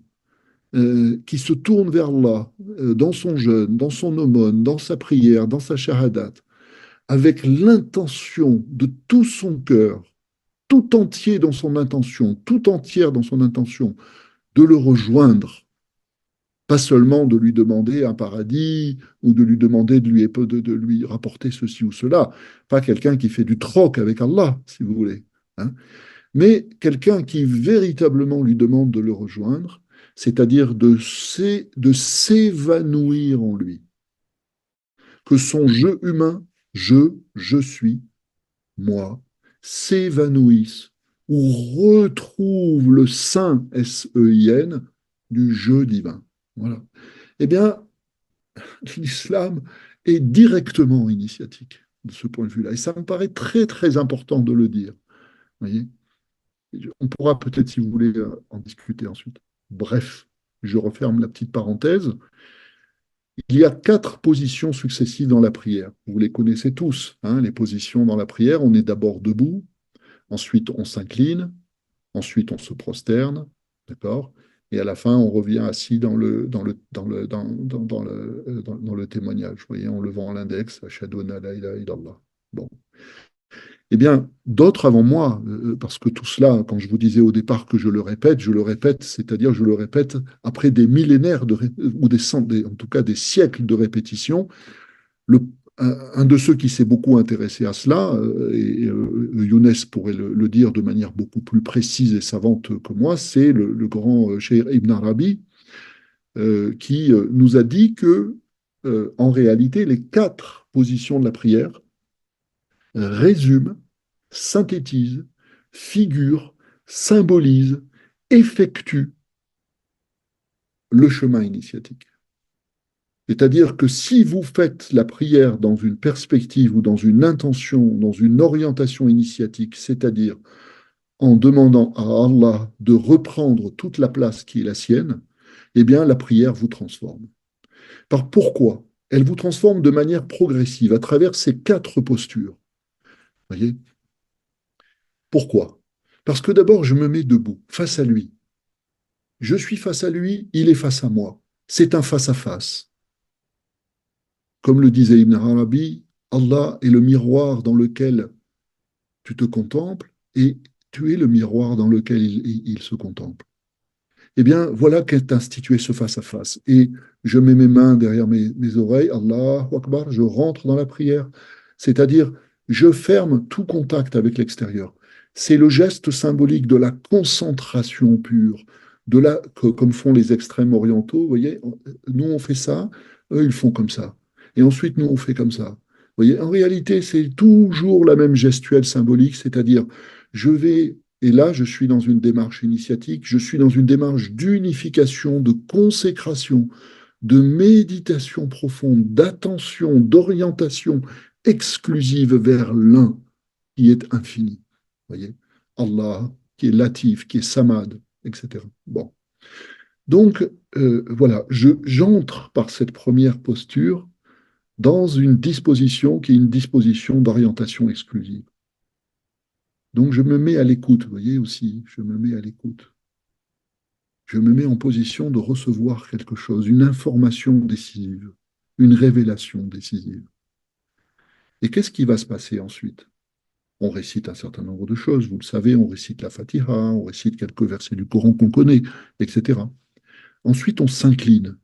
qui se tourne vers Allah dans son jeûne, dans son aumône, dans sa prière, dans sa shahadat, avec l'intention de tout son cœur, tout entier dans son intention, tout entière dans son intention, de le rejoindre, pas seulement de lui demander un paradis ou de lui demander de lui rapporter ceci ou cela, pas quelqu'un qui fait du troc avec Allah, si vous voulez, hein, mais quelqu'un qui véritablement lui demande de le rejoindre, c'est-à-dire de s'évanouir en lui, que son je humain, je suis, moi, s'évanouisse ou retrouve le sein, S-E-I-N, du je divin. Voilà. Eh bien, l'islam est directement initiatique de ce point de vue-là. Et ça me paraît très, très important de le dire. Voyez. On pourra peut-être, si vous voulez, en discuter ensuite. Bref, je referme la petite parenthèse. Il y a 4 positions successives dans la prière. Vous les connaissez tous, hein, les positions dans la prière. On est d'abord debout, ensuite on s'incline, ensuite on se prosterne, d'accord? Et à la fin, on revient assis dans le témoignage, vous voyez, en levant l'index, Ashhadu an la ilaha illallah. Bon. Eh bien, d'autres avant moi, parce que tout cela, quand je vous disais au départ que je le répète, c'est-à-dire je le répète après des millénaires ou en tout cas des siècles de répétition. Le, un de ceux qui s'est beaucoup intéressé à cela, Younes pourrait le dire de manière beaucoup plus précise et savante que moi, c'est le grand Cheikh Ibn Arabi, qui nous a dit que, en réalité, les 4 positions de la prière résume, synthétise, figure, symbolise, effectue le chemin initiatique. C'est-à-dire que si vous faites la prière dans une perspective ou dans une intention, dans une orientation initiatique, c'est-à-dire en demandant à Allah de reprendre toute la place qui est la sienne, eh bien la prière vous transforme. Pourquoi? Elle vous transforme de manière progressive à travers ces 4 postures. Voyez. Pourquoi? Parce que d'abord, je me mets debout, face à lui. Je suis face à lui, il est face à moi. C'est un face-à-face. Comme le disait Ibn Arabi, Allah est le miroir dans lequel tu te contemples et tu es le miroir dans lequel il se contemple. Eh bien, voilà qu'est institué ce face-à-face. Et je mets mes mains derrière mes oreilles, Allahu Akbar, je rentre dans la prière. C'est-à-dire, je ferme tout contact avec l'extérieur. C'est le geste symbolique de la concentration pure, comme font les extrêmes orientaux. Vous voyez, nous, on fait ça, eux, ils font comme ça. Et ensuite, nous, on fait comme ça. Vous voyez, en réalité, c'est toujours la même gestuelle symbolique, c'est-à-dire, je vais et là, je suis dans une démarche initiatique, je suis dans une démarche d'unification, de consécration, de méditation profonde, d'attention, d'orientation exclusive vers l'un qui est infini. Voyez? Allah, qui est Latif, qui est Samad, etc. Bon. Donc, voilà, j'entre par cette première posture dans une disposition qui est une disposition d'orientation exclusive. Donc, je me mets à l'écoute, vous voyez aussi, je me mets à l'écoute. Je me mets en position de recevoir quelque chose, une information décisive, une révélation décisive. Et qu'est-ce qui va se passer ensuite? On récite un certain nombre de choses, vous le savez, on récite la Fatiha, on récite quelques versets du Coran qu'on connaît, etc. Ensuite, on s'incline.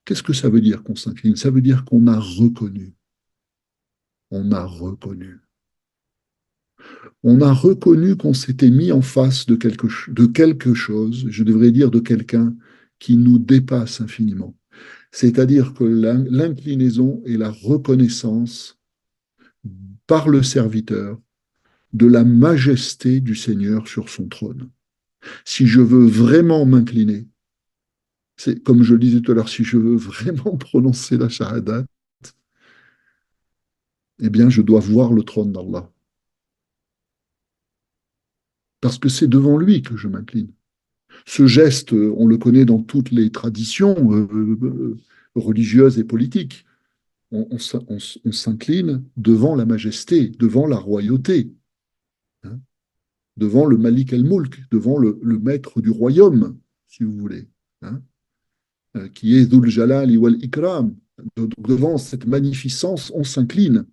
Qu'est-ce que ça veut dire qu'on s'incline? Ça veut dire qu'on a reconnu. On a reconnu. On a reconnu qu'on s'était mis en face de quelque chose, je devrais dire de quelqu'un qui nous dépasse infiniment. C'est-à-dire que l'inclinaison est la reconnaissance par le serviteur de la majesté du Seigneur sur son trône. Si je veux vraiment m'incliner, c'est comme je le disais tout à l'heure, si je veux vraiment prononcer la shahada, eh bien, je dois voir le trône d'Allah. Parce que c'est devant lui que je m'incline. Ce geste, on le connaît dans toutes les traditions religieuses et politiques. On s'incline devant la majesté, devant la royauté, hein, devant le Malik el-Mulk, devant le maître du royaume, si vous voulez, hein, qui est Dhul Jalal wal Ikram. Devant cette magnificence, on s'incline.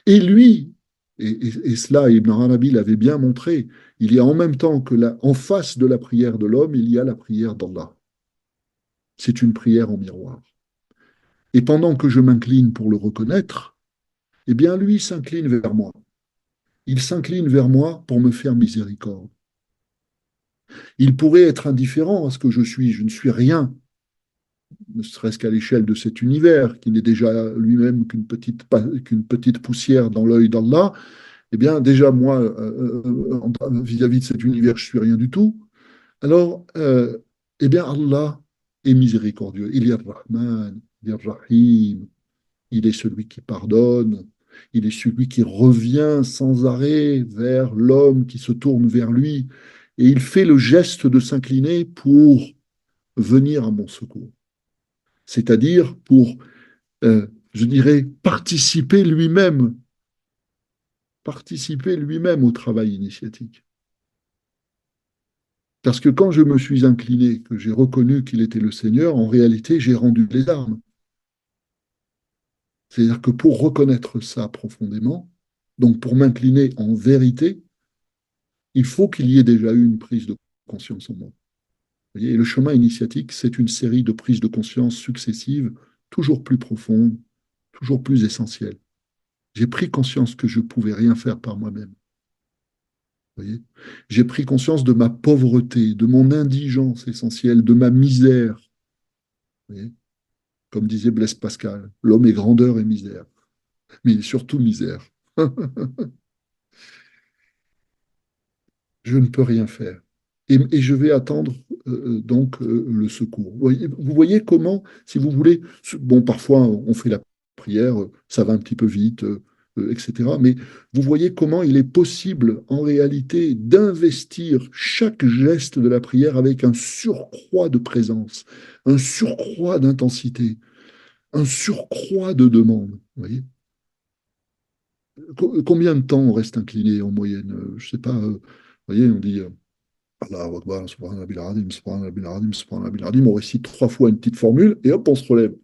Et lui, et cela, Ibn Arabi l'avait bien montré, il y a en même temps que en face de la prière de l'homme, il y a la prière d'Allah. C'est une prière en miroir. Et pendant que je m'incline pour le reconnaître, eh bien, lui s'incline vers moi. Il s'incline vers moi pour me faire miséricorde. Il pourrait être indifférent à ce que je suis. Je ne suis rien, ne serait-ce qu'à l'échelle de cet univers, qui n'est déjà lui-même qu'une petite poussière dans l'œil d'Allah. Eh bien, déjà, moi, vis-à-vis de cet univers, je suis rien du tout. Alors, eh bien, Allah est miséricordieux. Il est Rahman, il est Rahim, il est celui qui pardonne, il est celui qui revient sans arrêt vers l'homme qui se tourne vers lui. Et il fait le geste de s'incliner pour venir à mon secours. C'est-à-dire pour, je dirais, participer lui-même au travail initiatique. Parce que quand je me suis incliné, que j'ai reconnu qu'il était le Seigneur, en réalité, j'ai rendu les armes. C'est-à-dire que pour reconnaître ça profondément, donc pour m'incliner en vérité, il faut qu'il y ait déjà eu une prise de conscience en moi. Vous voyez, et le chemin initiatique, c'est une série de prises de conscience successives, toujours plus profondes, toujours plus essentielles. J'ai pris conscience que je ne pouvais rien faire par moi-même. Vous voyez, j'ai pris conscience de ma pauvreté, de mon indigence essentielle, de ma misère. Vous voyez, comme disait Blaise Pascal, l'homme est grandeur et misère, mais il est surtout misère. Je ne peux rien faire. Et je vais attendre donc le secours. Vous voyez comment, si vous voulez, bon, parfois on fait la prière, ça va un petit peu vite, etc. Mais vous voyez comment il est possible en réalité d'investir chaque geste de la prière avec un surcroît de présence, un surcroît d'intensité, un surcroît de demande. Vous voyez? Combien de temps on reste incliné en moyenne? Je ne sais pas. Vous voyez, on dit Allahu Akbar, Subhanallah bil Azim, Subhanallah bil Azim, Subhanallah bil Azim. On récite 3 fois une petite formule et hop, on se relève.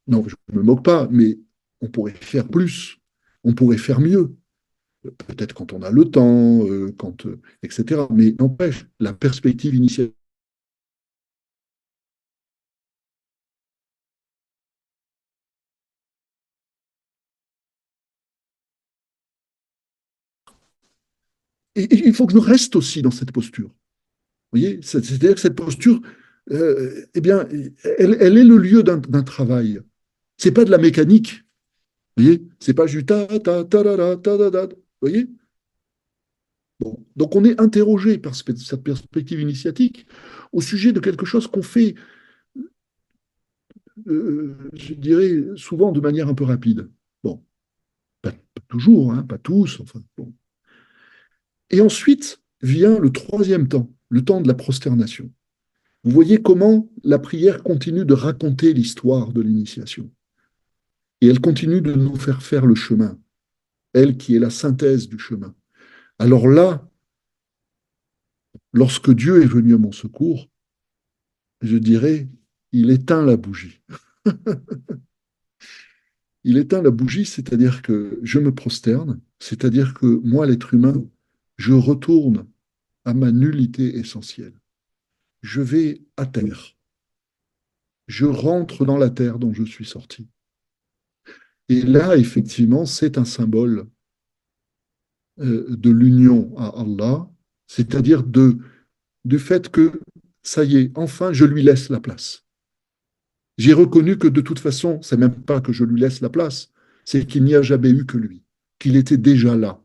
Non, je ne me moque pas, mais on pourrait faire plus. On pourrait faire mieux. Peut-être quand on a le temps, etc. Mais n'empêche, la perspective initiale. Et il faut que je reste aussi dans cette posture. Vous voyez, c'est-à-dire que cette posture, eh bien, elle est le lieu d'un travail. C'est pas de la mécanique. Vous voyez, c'est pas juste ta. Vous voyez? Bon. Donc on est interrogé par cette perspective initiatique au sujet de quelque chose qu'on fait, je dirais, souvent de manière un peu rapide. Bon, pas toujours, hein, pas tous, enfin, bon. Et ensuite vient le troisième temps, le temps de la prosternation. Vous voyez comment la prière continue de raconter l'histoire de l'initiation. Et elle continue de nous faire faire le chemin, elle qui est la synthèse du chemin. Alors là, lorsque Dieu est venu à mon secours, je dirais, il éteint la bougie. Il éteint la bougie, c'est-à-dire que je me prosterne, c'est-à-dire que moi, l'être humain, je retourne à ma nullité essentielle. Je vais à terre. Je rentre dans la terre dont je suis sorti. Et là, effectivement, c'est un symbole de l'union à Allah, c'est-à-dire du fait que, ça y est, enfin, je lui laisse la place. J'ai reconnu que de toute façon, c'est même pas que je lui laisse la place, c'est qu'il n'y a jamais eu que lui, qu'il était déjà là.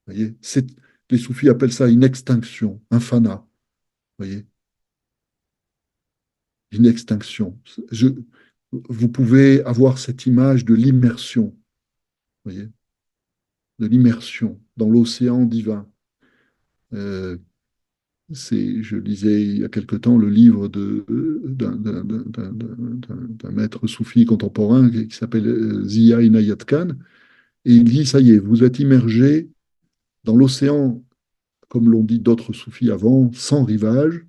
Vous voyez, les soufis appellent ça une extinction, un fana. Vous voyez, une extinction. Je, vous pouvez avoir cette image de l'immersion, vous voyez, de l'immersion dans l'océan divin. Euh, je lisais il y a quelque temps le livre d'un maître soufi contemporain qui s'appelle Zia Inayat Khan, et il dit, ça y est, vous êtes immergé dans l'océan, comme l'ont dit d'autres soufis avant, sans rivage.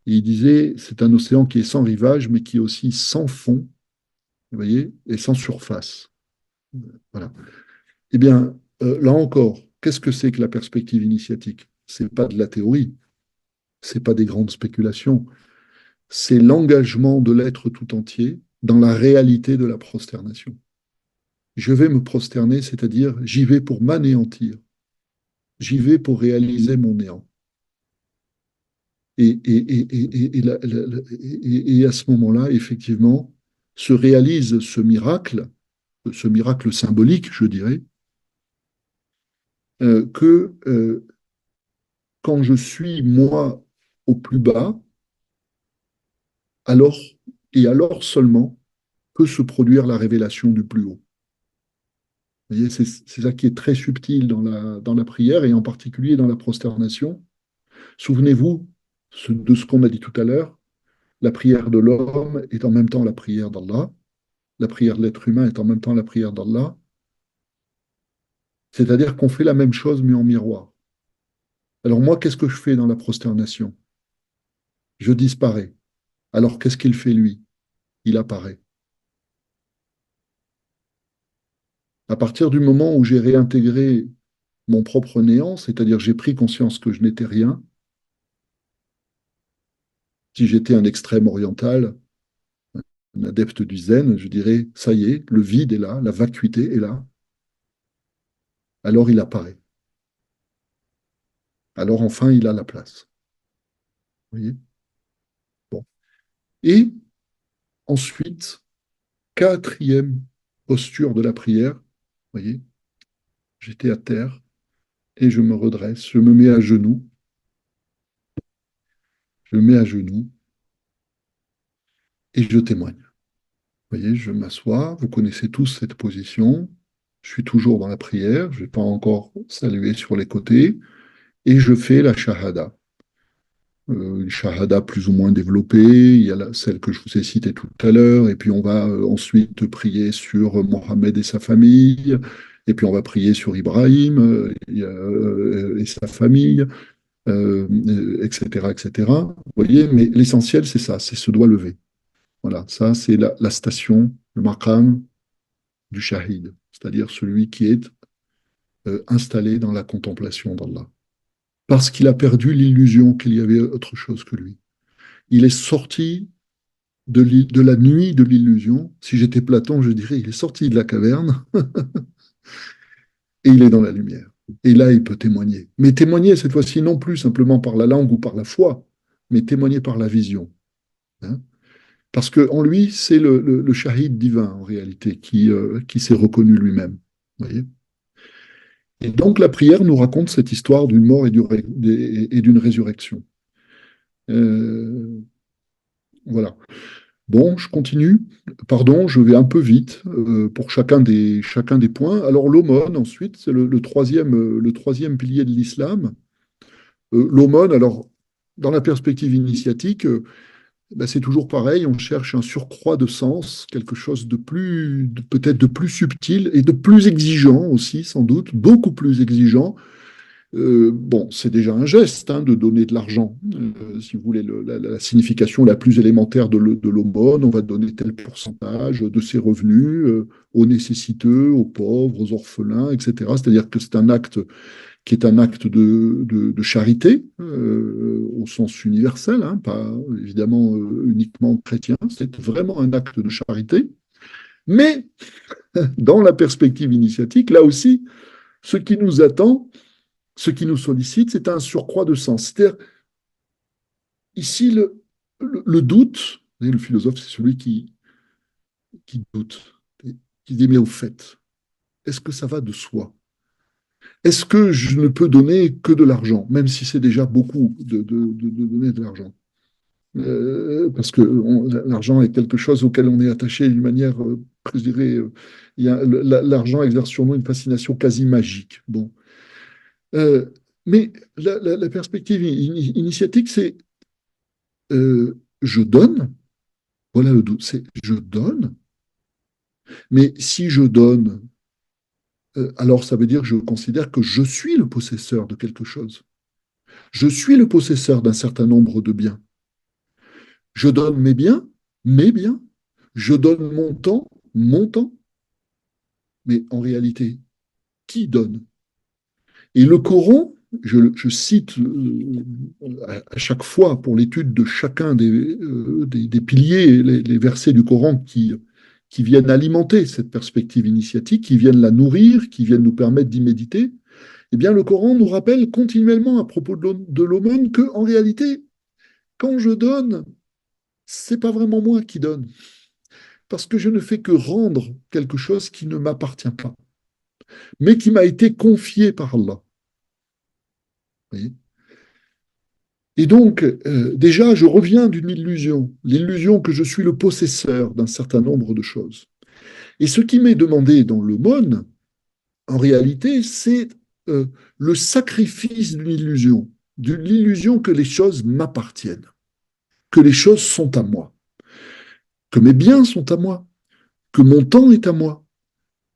Et il disait, c'est un océan qui est sans rivage, mais qui est aussi sans fond, vous voyez, et sans surface. Voilà. Eh bien, là encore, qu'est-ce que c'est que la perspective initiatique? C'est pas de la théorie, c'est pas des grandes spéculations, c'est l'engagement de l'être tout entier dans la réalité de la prosternation. Je vais me prosterner, c'est-à-dire j'y vais pour m'anéantir, j'y vais pour réaliser mon néant. Et à ce moment-là, effectivement, se réalise ce miracle symbolique, je dirais, que quand je suis moi au plus bas, alors et alors seulement peut se produire la révélation du plus haut. Vous voyez, c'est ça qui est très subtil dans la prière et en particulier dans la prosternation. Souvenez-vous de ce qu'on a dit tout à l'heure, la prière de l'homme est en même temps la prière d'Allah, la prière de l'être humain est en même temps la prière d'Allah, c'est-à-dire qu'on fait la même chose mais en miroir. Alors moi, qu'est-ce que je fais dans la prosternation? Je disparais. Alors qu'est-ce qu'il fait lui? Il apparaît. À partir du moment où j'ai réintégré mon propre néant, c'est-à-dire j'ai pris conscience que je n'étais rien, si j'étais un extrême oriental, un adepte du zen, je dirais, ça y est, le vide est là, la vacuité est là, alors il apparaît. Alors enfin, il a la place. Vous voyez? Bon. Et ensuite, quatrième posture de la prière, vous voyez, j'étais à terre et je me redresse, je me mets à genoux, je me mets à genoux et je témoigne. Vous voyez, je m'assois, vous connaissez tous cette position, je suis toujours dans la prière, je ne vais pas encore saluer sur les côtés, et je fais la shahada. Une shahada plus ou moins développée, il y a celle que je vous ai citée tout à l'heure, et puis on va ensuite prier sur Mohammed et sa famille, et puis on va prier sur Ibrahim et sa famille, etc., etc. Vous voyez, mais l'essentiel, c'est ça, c'est ce doigt levé. Voilà, ça, c'est la station, le maqam du shahid, c'est-à-dire celui qui est installé dans la contemplation d'Allah. Parce qu'il a perdu l'illusion qu'il y avait autre chose que lui. Il est sorti de la nuit de l'illusion. Si j'étais Platon, je dirais, il est sorti de la caverne et il est dans la lumière. Et là, il peut témoigner. Mais témoigner, cette fois-ci, non plus simplement par la langue ou par la foi, mais témoigner par la vision. Hein. Parce qu'en lui, c'est le shahid divin, en réalité, qui s'est reconnu lui-même. Vous voyez. Et donc, la prière nous raconte cette histoire d'une mort et d'une résurrection. Euh, voilà. Bon, je continue. Pardon, je vais un peu vite pour chacun des points. Alors l'aumône, ensuite, c'est le troisième pilier de l'islam. L'aumône, alors, dans la perspective initiatique, ben, c'est toujours pareil, on cherche un surcroît de sens, quelque chose peut-être de plus subtil et de plus exigeant aussi, sans doute, beaucoup plus exigeant. Bon, c'est déjà un geste hein, de donner de l'argent. Si vous voulez, la signification la plus élémentaire de l'aumône, on va donner tel pourcentage de ses revenus aux nécessiteux, aux pauvres, aux orphelins, etc. C'est-à-dire que c'est un acte qui est un acte de charité au sens universel, hein, pas évidemment uniquement chrétien, c'est vraiment un acte de charité. Mais dans la perspective initiatique, là aussi, ce qui nous attend, ce qui nous sollicite, c'est un surcroît de sens. C'est-à-dire, ici, le doute, et le philosophe, c'est celui qui doute, qui dit, mais au fait, est-ce que ça va de soi? Est-ce que je ne peux donner que de l'argent, même si c'est déjà beaucoup de donner de l'argent? Parce que l'argent est quelque chose auquel on est attaché d'une manière, je dirais, l'argent exerce sur nous une fascination quasi magique. Bon. Euh, mais la perspective initiatique, c'est je donne, voilà le doute, c'est je donne, mais si je donne, alors ça veut dire que je considère que je suis le possesseur de quelque chose. Je suis le possesseur d'un certain nombre de biens. Je donne mes biens. Je donne mon temps. Mais en réalité, qui donne? Et le Coran, je cite à chaque fois pour l'étude de chacun des piliers, les versets du Coran qui viennent alimenter cette perspective initiatique, qui viennent la nourrir, qui viennent nous permettre d'y méditer. Eh bien, le Coran nous rappelle continuellement à propos de l'aumône que, en réalité, quand je donne, c'est pas vraiment moi qui donne, parce que je ne fais que rendre quelque chose qui ne m'appartient pas, mais qui m'a été confié par Allah. Vous voyez. Et donc, déjà, je reviens d'une illusion, l'illusion que je suis le possesseur d'un certain nombre de choses. Et ce qui m'est demandé dans l'aumône, en réalité, c'est le sacrifice d'une illusion que les choses m'appartiennent, que les choses sont à moi, que mes biens sont à moi, que mon temps est à moi,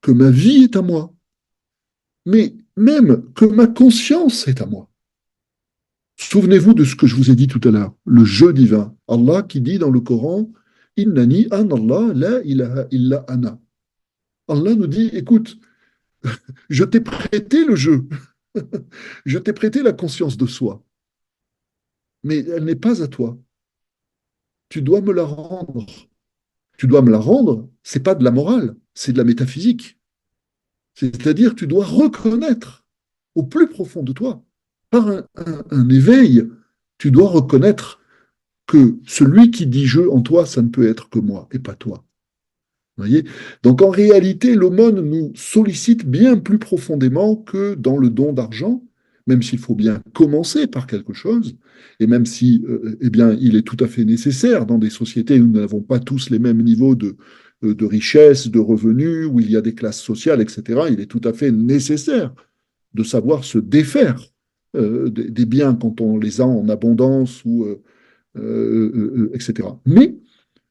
que ma vie est à moi, mais même que ma conscience est à moi. Souvenez-vous de ce que je vous ai dit tout à l'heure, le jeu divin. Allah qui dit dans le Coran, Innani an Allah la ilaha illa ana. Allah nous dit, écoute, je t'ai prêté le jeu, je t'ai prêté la conscience de soi, mais elle n'est pas à toi. Tu dois me la rendre. Tu dois me la rendre, c'est pas de la morale, c'est de la métaphysique. C'est-à-dire, tu dois reconnaître au plus profond de toi, par un éveil, tu dois reconnaître que celui qui dit je en toi, ça ne peut être que moi et pas toi. Vous voyez. Donc en réalité, l'aumône nous sollicite bien plus profondément que dans le don d'argent, même s'il faut bien commencer par quelque chose, et même si eh bien, il est tout à fait nécessaire dans des sociétés où nous n'avons pas tous les mêmes niveaux de richesse, de revenus, où il y a des classes sociales, etc., il est tout à fait nécessaire de savoir se défaire des biens quand on les a en abondance, etc. Mais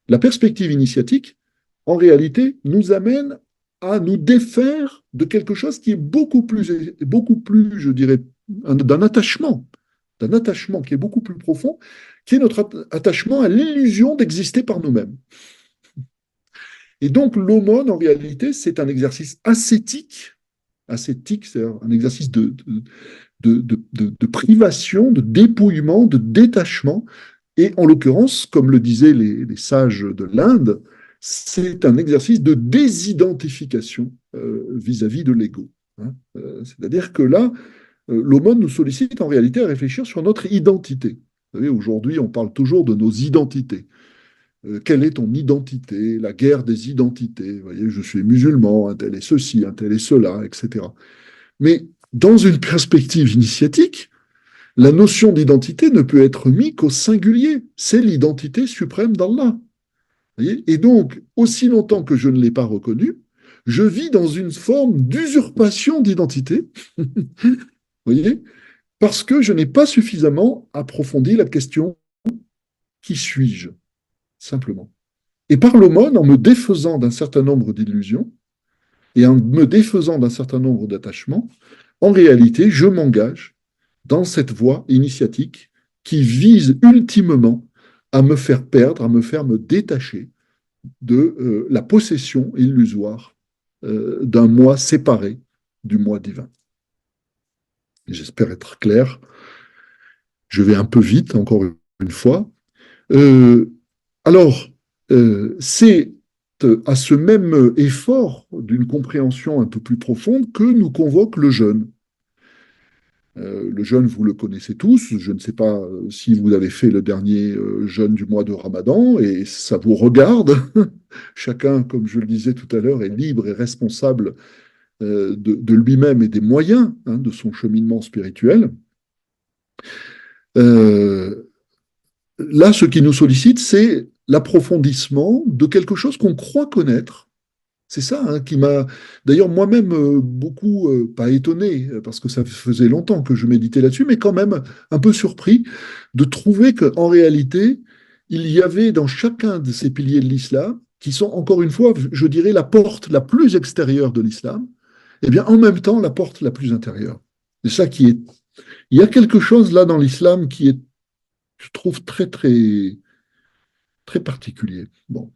la perspective initiatique, en réalité, nous amène à nous défaire de quelque chose qui est beaucoup plus, je dirais, d'un attachement qui est beaucoup plus profond, qui est notre attachement à l'illusion d'exister par nous-mêmes. Et donc, l'aumône, en réalité, c'est un exercice ascétique, c'est un exercice de privation, de dépouillement, de détachement. Et en l'occurrence, comme le disaient les sages de l'Inde, c'est un exercice de désidentification vis-à-vis de l'ego. Hein. C'est-à-dire que là, l'aumône nous sollicite en réalité à réfléchir sur notre identité. Vous savez, aujourd'hui, on parle toujours de nos identités. Quelle est ton identité? La guerre des identités. Vous voyez, je suis musulman, un tel est ceci, un tel est cela, etc. Mais dans une perspective initiatique, la notion d'identité ne peut être mise qu'au singulier. C'est l'identité suprême d'Allah. Voyez. Et donc, aussi longtemps que je ne l'ai pas reconnu, je vis dans une forme d'usurpation d'identité, voyez, parce que je n'ai pas suffisamment approfondi la question qui suis-je, simplement. Et par l'aumône, en me défaisant d'un certain nombre d'illusions et en me défaisant d'un certain nombre d'attachements, en réalité, je m'engage dans cette voie initiatique qui vise ultimement à me faire perdre, à me faire me détacher de la possession illusoire d'un moi séparé du moi divin. J'espère être clair. Je vais un peu vite, encore une fois. Euh, alors, c'est à ce même effort d'une compréhension un peu plus profonde que nous convoque le jeûne. Le jeûne, vous le connaissez tous. Je ne sais pas si vous avez fait le dernier jeûne du mois de Ramadan et ça vous regarde. Chacun, comme je le disais tout à l'heure, est libre et responsable de lui-même et des moyens de son cheminement spirituel. Euh, Là, ce qui nous sollicite, c'est l'approfondissement de quelque chose qu'on croit connaître. C'est ça qui m'a, d'ailleurs, moi-même beaucoup, pas étonné, parce que ça faisait longtemps que je méditais là-dessus, mais quand même un peu surpris de trouver qu'en réalité, il y avait dans chacun de ces piliers de l'islam, qui sont encore une fois, je dirais, la porte la plus extérieure de l'islam, et bien en même temps la porte la plus intérieure. C'est ça qui est. Il y a quelque chose là dans l'islam qui est, je trouve, très, très, très particulier. Bon.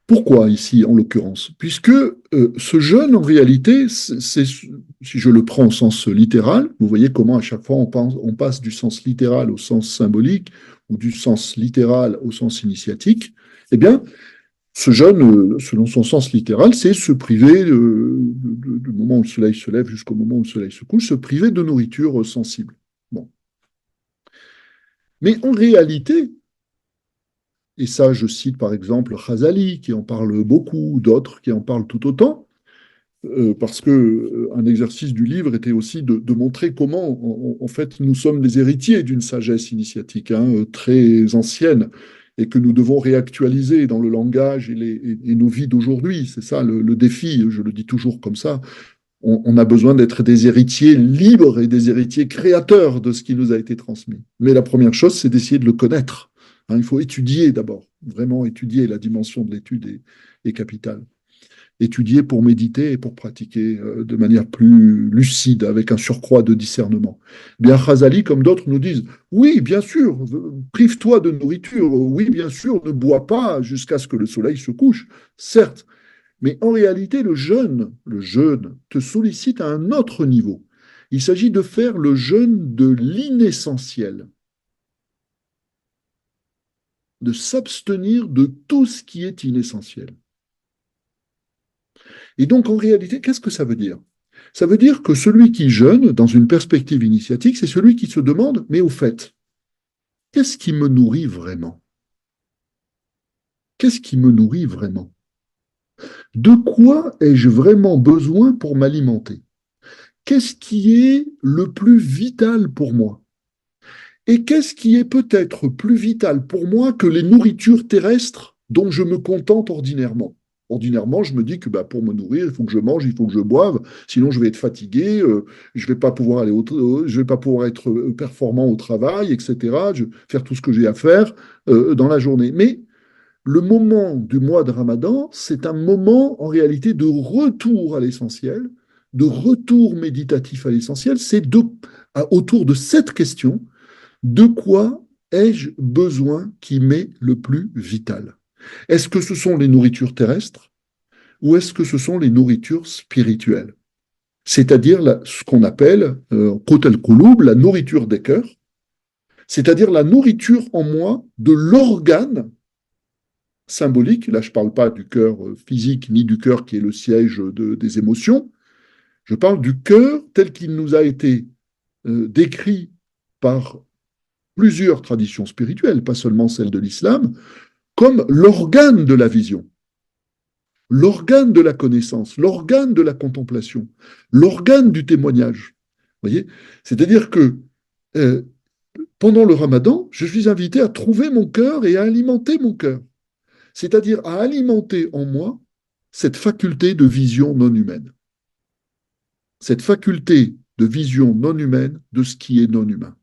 Pourquoi ici, en l'occurrence? Puisque ce jeûne, en réalité, si je le prends au sens littéral, vous voyez comment à chaque fois on passe du sens littéral au sens symbolique ou du sens littéral au sens initiatique, eh bien, ce jeûne, selon son sens littéral, c'est se priver, du moment où le soleil se lève jusqu'au moment où le soleil se couche, se priver de nourriture sensible. Bon. Mais en réalité, et ça, je cite par exemple Khazali, qui en parle beaucoup, d'autres qui en parlent tout autant, parce que un exercice du livre était aussi de montrer comment, en fait, nous sommes les héritiers d'une sagesse initiatique très ancienne et que nous devons réactualiser dans le langage et nos vies d'aujourd'hui. C'est ça le défi, je le dis toujours comme ça. On a besoin d'être des héritiers libres et des héritiers créateurs de ce qui nous a été transmis. Mais la première chose, c'est d'essayer de le connaître. Il faut étudier d'abord, vraiment étudier. La dimension de l'étude est capitale. Étudier pour méditer et pour pratiquer de manière plus lucide, avec un surcroît de discernement. Bien, Khazali, comme d'autres, nous disent, oui, bien sûr, prive-toi de nourriture, oui, bien sûr, ne bois pas jusqu'à ce que le soleil se couche, certes, mais en réalité, le jeûne te sollicite à un autre niveau. Il s'agit de faire le jeûne de l'inessentiel, de s'abstenir de tout ce qui est inessentiel. Et donc, en réalité, qu'est-ce que ça veut dire? Ça veut dire que celui qui jeûne, dans une perspective initiatique, c'est celui qui se demande, mais au fait, qu'est-ce qui me nourrit vraiment? Qu'est-ce qui me nourrit vraiment? De quoi ai-je vraiment besoin pour m'alimenter? Qu'est-ce qui est le plus vital pour moi? Et qu'est-ce qui est peut-être plus vital pour moi que les nourritures terrestres dont je me contente ordinairement? Ordinairement, je me dis que pour me nourrir, il faut que je mange, il faut que je boive, sinon je vais être fatigué, je vais pas pouvoir je vais pas pouvoir être performant au travail, etc. Je vais faire tout ce que j'ai à faire dans la journée. Mais le moment du mois de Ramadan, c'est un moment en réalité de retour à l'essentiel, de retour méditatif à l'essentiel. Autour de cette question, de quoi ai-je besoin qui m'est le plus vital? Est-ce que ce sont les nourritures terrestres ou est-ce que ce sont les nourritures spirituelles? C'est-à-dire ce qu'on appelle, Qut al-Qulub, la nourriture des cœurs, c'est-à-dire la nourriture en moi de l'organe symbolique. Là, je ne parle pas du cœur physique ni du cœur qui est le siège des émotions. Je parle du cœur tel qu'il nous a été décrit par plusieurs traditions spirituelles, pas seulement celle de l'islam, comme l'organe de la vision, l'organe de la connaissance, l'organe de la contemplation, l'organe du témoignage. Vous voyez? C'est-à-dire que pendant le ramadan, je suis invité à trouver mon cœur et à alimenter mon cœur. c'est-à-dire à alimenter en moi cette faculté de vision non humaine, cette faculté de vision non humaine de ce qui est non humain,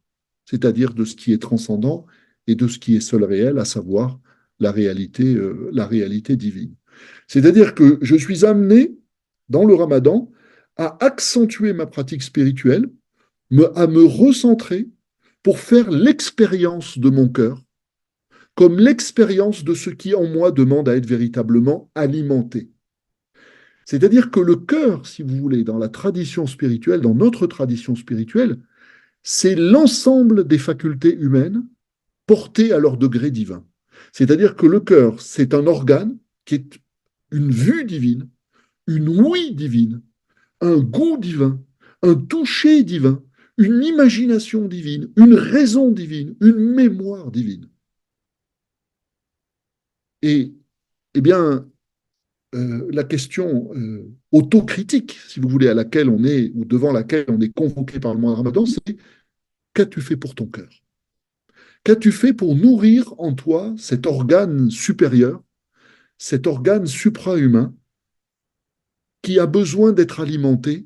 c'est-à-dire de ce qui est transcendant et de ce qui est seul réel, à savoir la réalité divine. C'est-à-dire que je suis amené, dans le ramadan, à accentuer ma pratique spirituelle, à me recentrer pour faire l'expérience de mon cœur, comme l'expérience de ce qui en moi demande à être véritablement alimenté. C'est-à-dire que le cœur, si vous voulez, dans la tradition spirituelle, dans notre tradition spirituelle, c'est l'ensemble des facultés humaines portées à leur degré divin. C'est-à-dire que le cœur, c'est un organe qui est une vue divine, une ouïe divine, un goût divin, un toucher divin, une imagination divine, une raison divine, une mémoire divine. Et, eh bien, la question autocritique, si vous voulez, à laquelle on est, ou devant laquelle on est convoqué par le mois de Ramadan, c'est qu'as-tu fait pour ton cœur? Qu'as-tu fait pour nourrir en toi cet organe supérieur, cet organe supra-humain qui a besoin d'être alimenté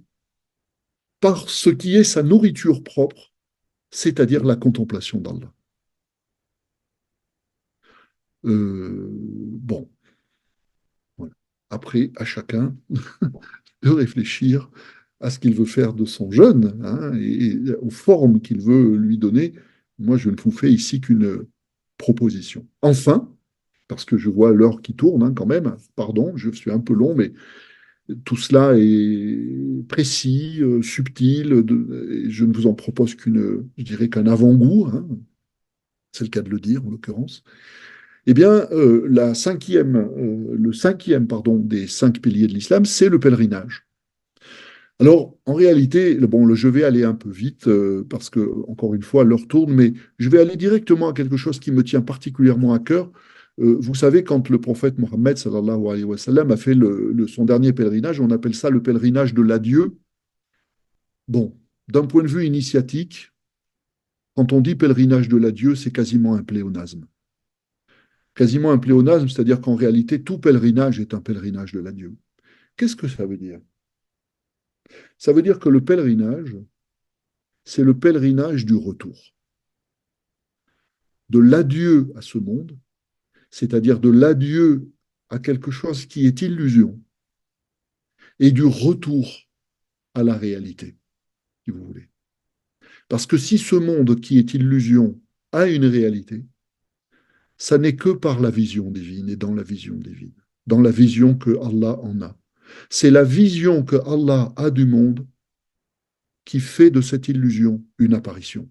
par ce qui est sa nourriture propre, c'est-à-dire la contemplation d'Allah. Bon, voilà. Après, à chacun de réfléchir à ce qu'il veut faire de son jeûne, hein, et aux formes qu'il veut lui donner. Moi, je ne vous fais ici qu'une proposition. Enfin, parce que je vois l'heure qui tourne hein, quand même, pardon, je suis un peu long, mais tout cela est précis, subtil, et je ne vous en propose je dirais qu'un avant-goût, hein, c'est le cas de le dire en l'occurrence. Eh bien, le cinquième pardon, des 5 piliers de l'islam, c'est le pèlerinage. Alors, en réalité, bon, je vais aller un peu vite parce que, encore une fois, l'heure tourne, mais je vais aller directement à quelque chose qui me tient particulièrement à cœur. Vous savez, quand le prophète Mohammed sallallahu alayhi wa sallam a fait son dernier pèlerinage, on appelle ça le pèlerinage de l'adieu. Bon, d'un point de vue initiatique, quand on dit pèlerinage de l'adieu, c'est quasiment un pléonasme. Quasiment un pléonasme, c'est-à-dire qu'en réalité, tout pèlerinage est un pèlerinage de l'adieu. Qu'est-ce que ça veut dire? Ça veut dire que le pèlerinage, c'est le pèlerinage du retour, de l'adieu à ce monde, c'est-à-dire de l'adieu à quelque chose qui est illusion, et du retour à la réalité, si vous voulez. Parce que si ce monde qui est illusion a une réalité, ça n'est que par la vision divine et dans la vision divine, dans la vision que Allah en a. C'est la vision que Allah a du monde qui fait de cette illusion une apparition.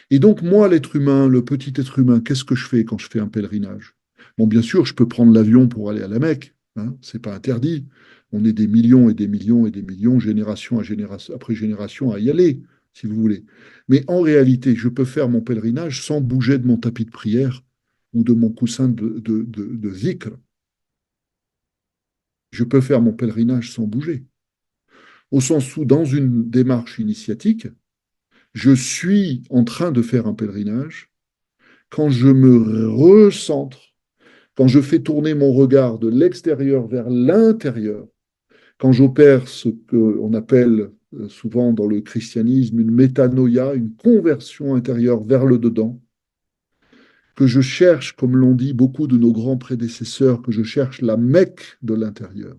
Et donc, moi, l'être humain, le petit être humain, qu'est-ce que je fais quand je fais un pèlerinage? Bon, bien sûr, je peux prendre l'avion pour aller à la Mecque, hein, c'est pas interdit. On est des millions et des millions et des millions, après génération, à y aller, si vous voulez. Mais en réalité, je peux faire mon pèlerinage sans bouger de mon tapis de prière ou de mon coussin de zikr. Je peux faire mon pèlerinage sans bouger. Au sens où, dans une démarche initiatique, je suis en train de faire un pèlerinage quand je me recentre, quand je fais tourner mon regard de l'extérieur vers l'intérieur, quand j'opère ce qu'on appelle souvent dans le christianisme une métanoïa, une conversion intérieure vers le dedans, que je cherche, comme l'ont dit beaucoup de nos grands prédécesseurs, que je cherche la Mecque de l'intérieur,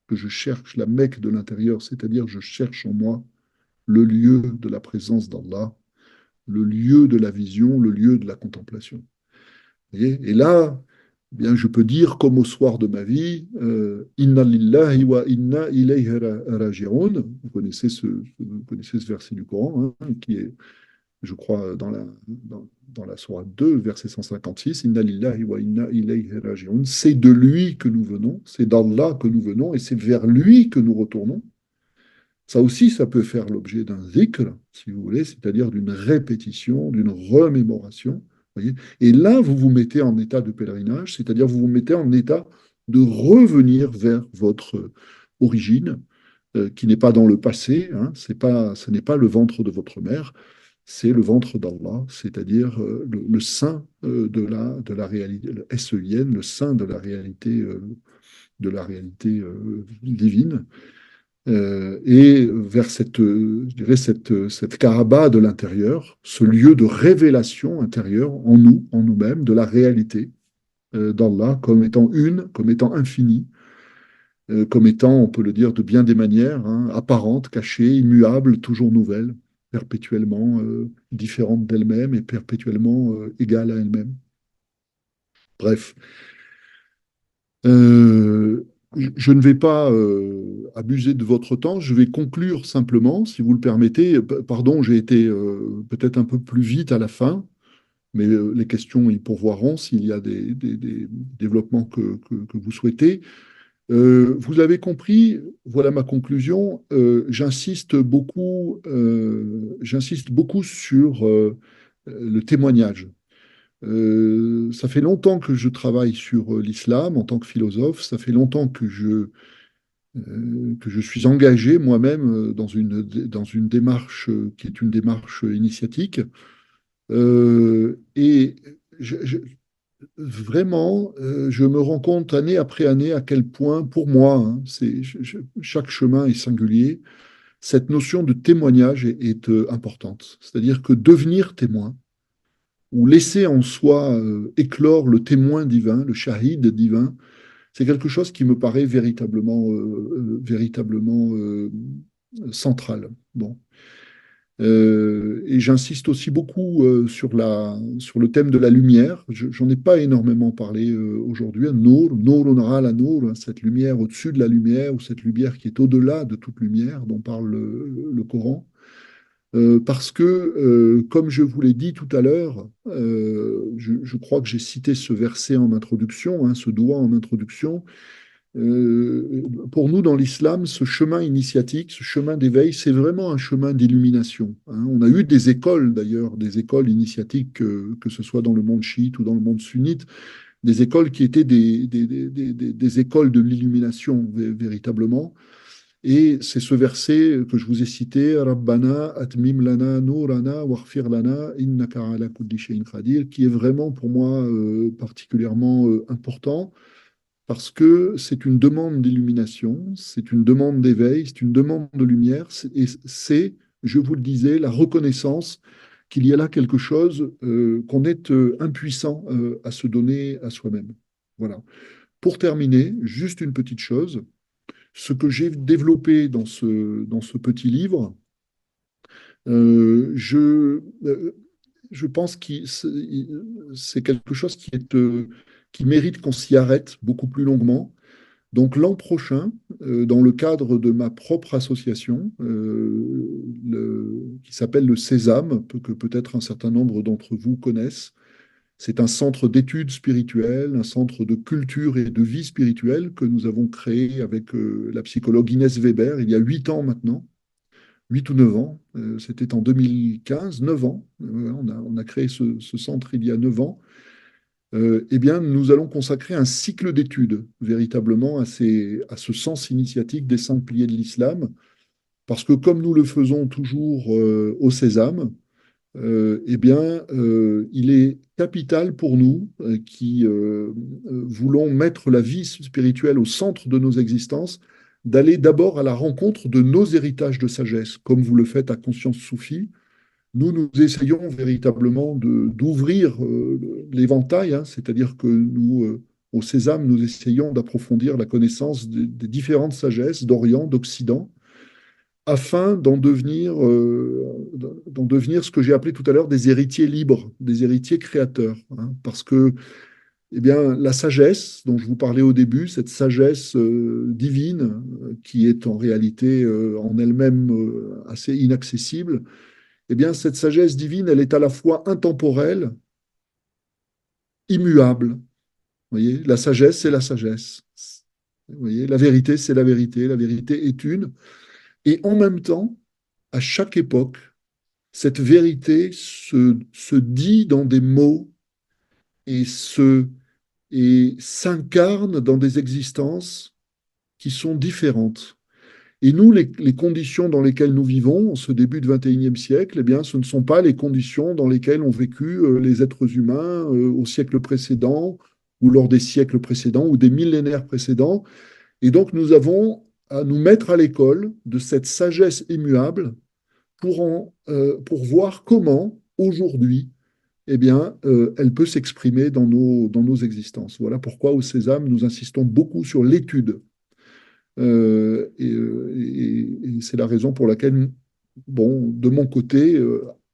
que je cherche la Mecque de l'intérieur, c'est-à-dire je cherche en moi le lieu de la présence d'Allah, le lieu de la vision, le lieu de la contemplation. Et là, eh bien, je peux dire, comme au soir de ma vie, Inna lillahi wa inna ilayhi raji'un. Vous connaissez ce verset du Coran, hein, qui est, je crois, dans la sourate 2, verset 156. Inna lillahi wa inna ilayhi raji'un. C'est de lui que nous venons, c'est d'Allah que nous venons, et c'est vers lui que nous retournons. Ça aussi, ça peut faire l'objet d'un zikr, si vous voulez, c'est-à-dire d'une répétition, d'une remémoration. Voyez. Et là, vous vous mettez en état de pèlerinage, c'est-à-dire vous vous mettez en état de revenir vers votre origine, qui n'est pas dans le passé, hein, ce n'est pas le ventre de votre mère, c'est le ventre d'Allah, c'est-à-dire le sein de la réalité, le SEIN, le sein de la réalité divine, et vers cette, je dirais cette Kaaba de l'intérieur, ce lieu de révélation intérieure en nous, en nous-mêmes, de la réalité d'Allah comme étant une, comme étant infinie, comme étant, on peut le dire de bien des manières, hein, apparente, cachée, immuable, toujours nouvelle, perpétuellement différente d'elle-même et perpétuellement égale à elle-même. Bref, euh, je ne vais pas abuser de votre temps, je vais conclure simplement, si vous le permettez. Pardon, j'ai été peut-être un peu plus vite à la fin, mais les questions y pourvoiront s'il y a des développements que vous souhaitez. Vous l'avez compris, voilà ma conclusion. J'insiste beaucoup sur le témoignage. Ça fait longtemps que je travaille sur l'islam en tant que philosophe. Ça fait longtemps que je suis engagé moi-même dans une démarche qui est une démarche initiatique. Et je, je- Vraiment, je me rends compte année après année à quel point, pour moi, hein, chaque chemin est singulier, cette notion de témoignage est, importante. C'est-à-dire que devenir témoin, ou laisser en soi éclore le témoin divin, le shahid divin, c'est quelque chose qui me paraît véritablement central. Bon. Et j'insiste aussi beaucoup sur le thème de la lumière. J'en ai pas énormément parlé aujourd'hui. Nour, Nourun ala Nour, hein, cette lumière au-dessus de la lumière, ou cette lumière qui est au-delà de toute lumière, dont parle le Coran. Parce que, comme je vous l'ai dit tout à l'heure, je crois que j'ai cité ce verset en introduction, hein, ce doigt en introduction, pour nous, dans l'islam, ce chemin initiatique, ce chemin d'éveil, c'est vraiment un chemin d'illumination, hein. On a eu des écoles, d'ailleurs, des écoles initiatiques, que ce soit dans le monde chiite ou dans le monde sunnite, des écoles qui étaient des écoles de l'illumination, véritablement. Et c'est ce verset que je vous ai cité, Rabbana atmim lana nourana waghfir lana innaka ala kulli shay'in qadir, qui est vraiment pour moi particulièrement important parce que c'est une demande d'illumination, c'est une demande d'éveil, c'est une demande de lumière, et c'est, je vous le disais, la reconnaissance qu'il y a là quelque chose qu'on est impuissant à se donner à soi-même. Voilà. Pour terminer, juste une petite chose, ce que j'ai développé dans ce petit livre, euh, je, euh, je pense que c'est quelque chose qui mérite qu'on s'y arrête beaucoup plus longuement. Donc l'an prochain, dans le cadre de ma propre association, qui s'appelle le Sésame, que peut-être un certain nombre d'entre vous connaissent, c'est un centre d'études spirituelles, un centre de culture et de vie spirituelle que nous avons créé avec la psychologue Inès Weber il y a 8 ans maintenant, 8 ou 9 ans. C'était en 2015, 9 ans. On a créé ce centre il y a 9 ans. Eh bien, nous allons consacrer un cycle d'études véritablement à ce sens initiatique des 5 piliers de l'islam, parce que comme nous le faisons toujours au Sésame, eh bien, il est capital pour nous qui voulons mettre la vie spirituelle au centre de nos existences, d'aller d'abord à la rencontre de nos héritages de sagesse, comme vous le faites à Conscience Soufie. Nous essayons véritablement d'ouvrir l'éventail, hein, c'est-à-dire que nous, au Sésame, nous essayons d'approfondir la connaissance des différentes sagesses d'Orient, d'Occident, afin d'en devenir ce que j'ai appelé tout à l'heure des héritiers libres, des héritiers créateurs, hein. Parce que, eh bien, la sagesse dont je vous parlais au début, cette sagesse divine, qui est en réalité en elle-même assez inaccessible, eh bien, cette sagesse divine, elle est à la fois intemporelle, immuable. Vous voyez, la sagesse, c'est la sagesse. Vous voyez, la vérité, c'est la vérité. La vérité est une. Et en même temps, à chaque époque, cette vérité se dit dans des mots et et s'incarne dans des existences qui sont différentes. Et nous, les conditions dans lesquelles nous vivons en ce début de 21e siècle, eh bien, ce ne sont pas les conditions dans lesquelles ont vécu les êtres humains au siècle précédent ou lors des siècles précédents ou des millénaires précédents. Et donc, nous avons à nous mettre à l'école de cette sagesse immuable pour voir comment, aujourd'hui, eh bien, elle peut s'exprimer dans nos existences. Voilà pourquoi au Sésame, nous insistons beaucoup sur l'étude. Et c'est la raison pour laquelle, bon, de mon côté,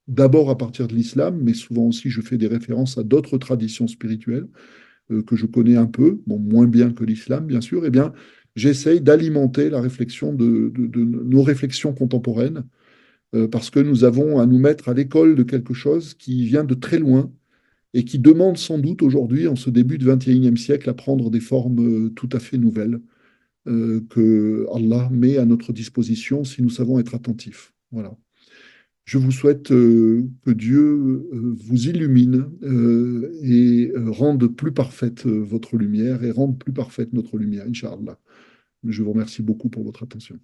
d'abord à partir de l'islam, mais souvent aussi je fais des références à d'autres traditions spirituelles que je connais un peu, bon, moins bien que l'islam, bien sûr, eh bien, j'essaye d'alimenter la réflexion de nos réflexions contemporaines, parce que nous avons à nous mettre à l'école de quelque chose qui vient de très loin et qui demande sans doute aujourd'hui, en ce début du XXIe siècle, à prendre des formes tout à fait nouvelles que Allah met à notre disposition si nous savons être attentifs. Voilà. Je vous souhaite que Dieu vous illumine et rende plus parfaite votre lumière et rende plus parfaite notre lumière, Inch'Allah. Je vous remercie beaucoup pour votre attention.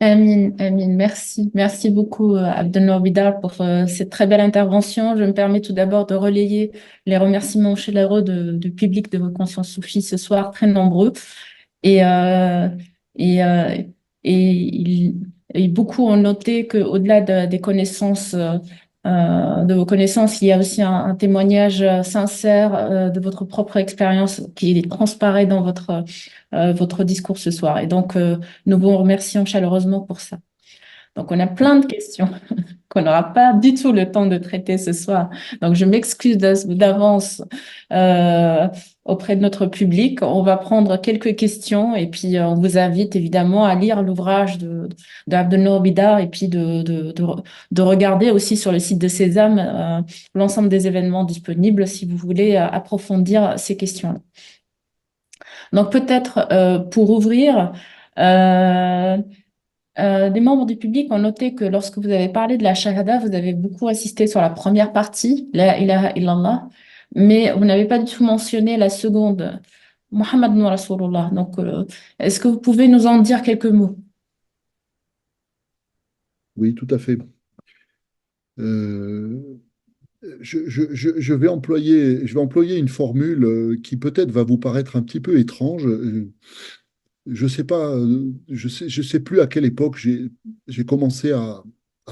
Amin, Amin. Merci. Merci beaucoup, Abdel Bidar, pour cette très belle intervention. Je me permets tout d'abord de relayer les remerciements chaleureux du public de vos consciences soufis ce soir, très nombreux. Et, euh, et, euh, et beaucoup ont noté qu'au-delà des connaissances, de vos connaissances, il y a aussi un témoignage sincère de votre propre expérience qui transparaît dans votre discours ce soir. Et donc, nous vous remercions chaleureusement pour ça. Donc, on a plein de questions qu'on n'aura pas du tout le temps de traiter ce soir. Donc, je m'excuse d'avance euh, auprès de notre public. On va prendre quelques questions et puis on vous invite évidemment à lire l'ouvrage d'Abdel Bidar et puis de regarder aussi sur le site de Sésame l'ensemble des événements disponibles si vous voulez approfondir ces questions-là. Donc, peut-être pour ouvrir, des membres du public ont noté que lorsque vous avez parlé de la shahada, vous avez beaucoup insisté sur la première partie, la ilaha illallah, mais vous n'avez pas du tout mentionné la seconde, Muhammad Rasulullah. Donc, est-ce que vous pouvez nous en dire quelques mots? Oui, tout à fait. Euh, je vais employer une formule qui peut-être va vous paraître un petit peu étrange. Je sais pas, je sais plus à quelle époque j'ai commencé à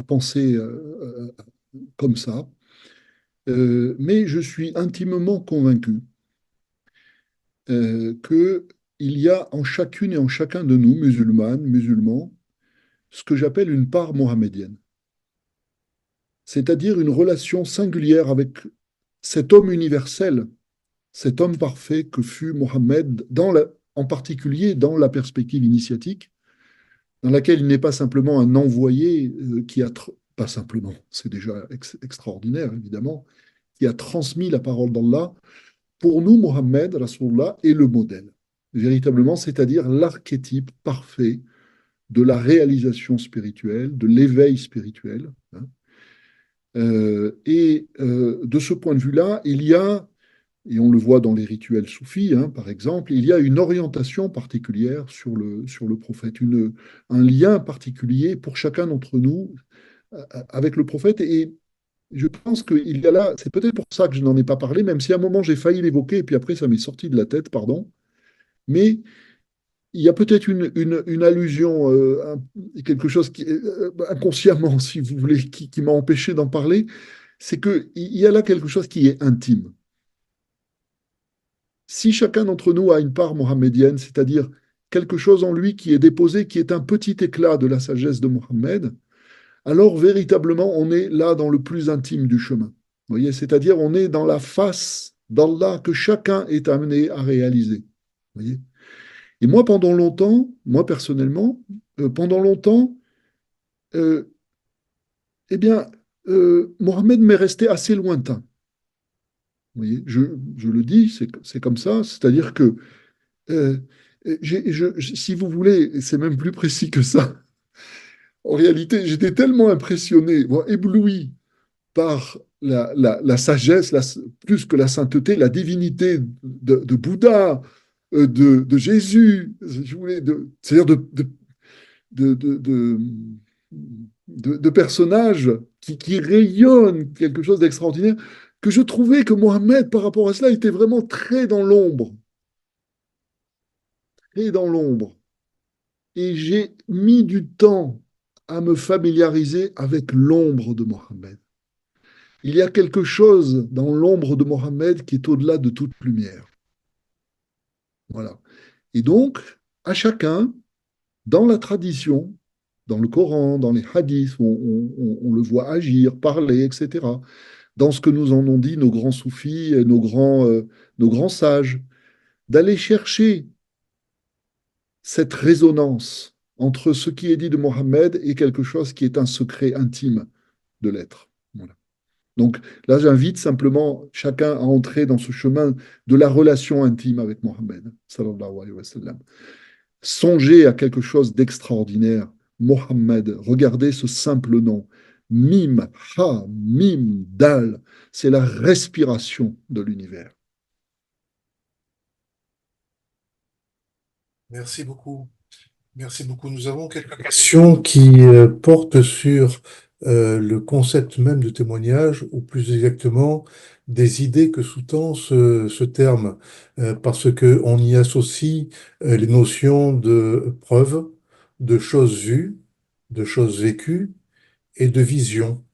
penser comme ça. Mais je suis intimement convaincu qu'il y a en chacune et en chacun de nous, musulmanes, musulmans, ce que j'appelle une part mohamédienne, c'est-à-dire une relation singulière avec cet homme universel, cet homme parfait que fut Mohammed, en particulier dans la perspective initiatique, dans laquelle il n'est pas simplement un envoyé pas simplement, c'est déjà extraordinaire évidemment, qui a transmis la parole d'Allah. Pour nous, Mohammed, Rasulullah, est le modèle, véritablement, c'est-à-dire l'archétype parfait de la réalisation spirituelle, de l'éveil spirituel. Hein. De ce point de vue-là, il y a, et on le voit dans les rituels soufis, hein, par exemple, il y a une orientation particulière sur le prophète, un lien particulier pour chacun d'entre nous avec le prophète. Et je pense qu'il y a là, c'est peut-être pour ça que je n'en ai pas parlé, même si à un moment j'ai failli l'évoquer, et puis après ça m'est sorti de la tête, pardon. Mais il y a peut-être une allusion, quelque chose qui, inconsciemment, si vous voulez, qui m'a empêché d'en parler, c'est qu'il y a là quelque chose qui est intime. Si chacun d'entre nous a une part mohammedienne, c'est-à-dire quelque chose en lui qui est déposé, qui est un petit éclat de la sagesse de Mohammed, alors véritablement on est là dans le plus intime du chemin. Vous voyez, c'est-à-dire on est dans la face d'Allah que chacun est amené à réaliser. Vous voyez. Et moi, pendant longtemps, moi personnellement, pendant longtemps, euh, eh bien, Mohammed m'est resté assez lointain. Vous voyez, je le dis, c'est comme ça, c'est-à-dire que, euh, si vous voulez, c'est même plus précis que ça. En réalité, j'étais tellement impressionné, voire ébloui par la sagesse, plus que la sainteté, la divinité de Bouddha, de Jésus, si vous voulez, c'est-à-dire de, de, de, de personnages qui rayonnent quelque chose d'extraordinaire, que je trouvais que Mohamed, par rapport à cela, était vraiment très dans l'ombre, très dans l'ombre. Et j'ai mis du temps à me familiariser avec l'ombre de Mohamed. Il y a quelque chose dans l'ombre de Mohamed qui est au-delà de toute lumière. Voilà. Et donc, à chacun, dans la tradition, dans le Coran, dans les hadiths, on le voit agir, parler, etc. Dans ce que nous en ont dit nos grands soufis, et nos grands sages, d'aller chercher cette résonance entre ce qui est dit de Mohammed et quelque chose qui est un secret intime de l'être. Voilà. Donc là, j'invite simplement chacun à entrer dans ce chemin de la relation intime avec Mohammed, sallallahu alayhi wa sallam. Songez à quelque chose d'extraordinaire. Mohammed, regardez ce simple nom. Mim, Ha, Mim, Dal, c'est la respiration de l'univers. Merci beaucoup. Merci beaucoup. Nous avons quelques questions qui portent sur le concept même de témoignage, ou plus exactement des idées que sous-tend ce terme, parce que on y associe les notions de preuve, de choses vues, de choses vécues et de vision.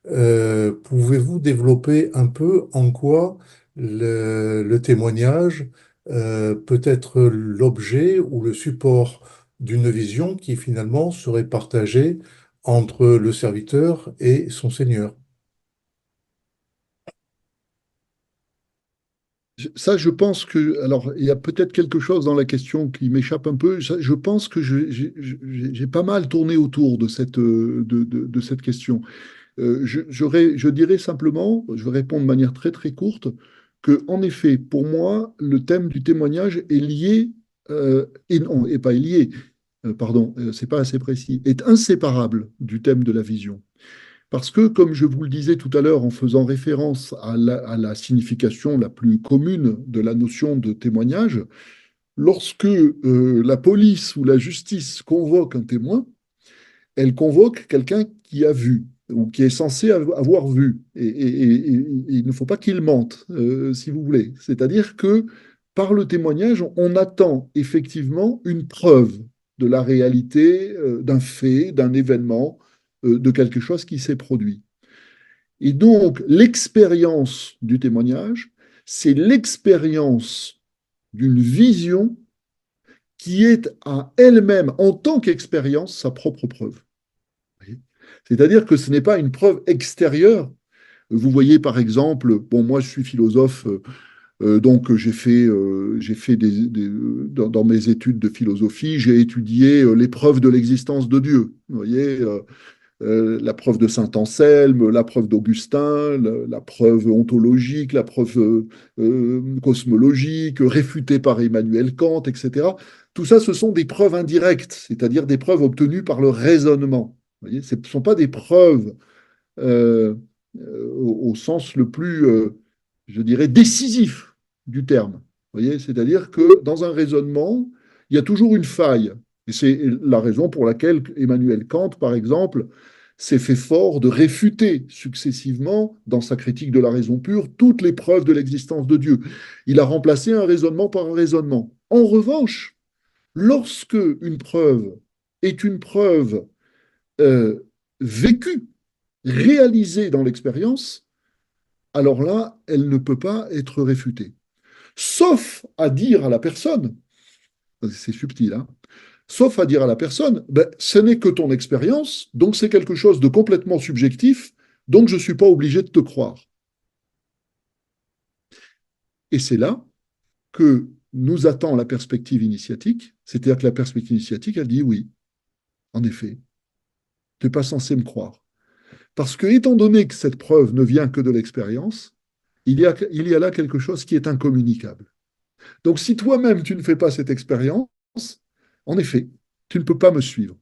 Pouvez-vous développer un peu en quoi le témoignage peut être l'objet ou le support d'une vision qui finalement serait partagée entre le serviteur et son Seigneur? Ça, je pense que, alors, il y a peut-être quelque chose dans la question qui m'échappe un peu. Je pense que j'ai pas mal tourné autour de de cette question. Je dirais simplement, je vais répondre de manière très très courte, que en effet, pour moi, le thème du témoignage est lié, et non, et pas lié, pardon, c'est pas assez précis, est inséparable du thème de la vision. Parce que, comme je vous le disais tout à l'heure en faisant référence à la signification la plus commune de la notion de témoignage, lorsque la police ou la justice convoque un témoin, elle convoque quelqu'un qui a vu ou qui est censé avoir vu. Et il ne faut pas qu'il mente, si vous voulez. C'est-à-dire que par le témoignage, on attend effectivement une preuve de la réalité, d'un fait, d'un événement, de quelque chose qui s'est produit. Et donc, l'expérience du témoignage, c'est l'expérience d'une vision qui est à elle-même, en tant qu'expérience, sa propre preuve. C'est-à-dire que ce n'est pas une preuve extérieure. Vous voyez, par exemple, bon, moi je suis philosophe, donc j'ai fait dans mes études de philosophie, j'ai étudié les preuves de l'existence de Dieu. Vous voyez, la preuve de Saint Anselme, la preuve d'Augustin, la preuve ontologique, la preuve cosmologique, réfutée par Emmanuel Kant, etc. Tout ça, ce sont des preuves indirectes, c'est-à-dire des preuves obtenues par le raisonnement. Vous voyez, ce ne sont pas des preuves euh, au sens le plus, je dirais, décisif du terme. Vous voyez, c'est-à-dire que dans un raisonnement, il y a toujours une faille. Et c'est la raison pour laquelle Emmanuel Kant, par exemple, s'est fait fort de réfuter successivement, dans sa critique de la raison pure, toutes les preuves de l'existence de Dieu. Il a remplacé un raisonnement par un raisonnement. En revanche, lorsque une preuve est une preuve euh, vécue, réalisée dans l'expérience, alors là, elle ne peut pas être réfutée. Sauf à dire à la personne, c'est subtil, hein, sauf à dire à la personne, ben, ce n'est que ton expérience, donc c'est quelque chose de complètement subjectif, donc je ne suis pas obligé de te croire. Et c'est là que nous attend la perspective initiatique, c'est-à-dire que la perspective initiatique, elle dit oui, en effet, tu n'es pas censé me croire. Parce que, étant donné que cette preuve ne vient que de l'expérience, il y a là quelque chose qui est incommunicable. Donc, si toi-même, tu ne fais pas cette expérience, en effet, tu ne peux pas me suivre.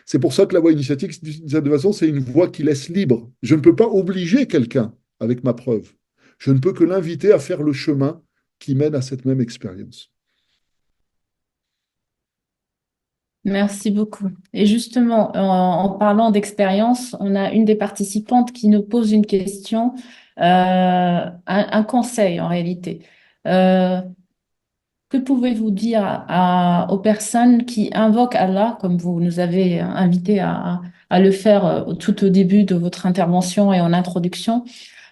C'est pour ça que la voie initiatique, d'une certaine façon, c'est une voie qui laisse libre. Je ne peux pas obliger quelqu'un avec ma preuve. Je ne peux que l'inviter à faire le chemin qui mène à cette même expérience. Merci beaucoup. Et justement, en parlant d'expérience, on a une des participantes qui nous pose une question, un conseil en réalité. Euh, que pouvez-vous dire aux personnes qui invoquent Allah, comme vous nous avez invité à le faire tout au début de votre intervention et en introduction,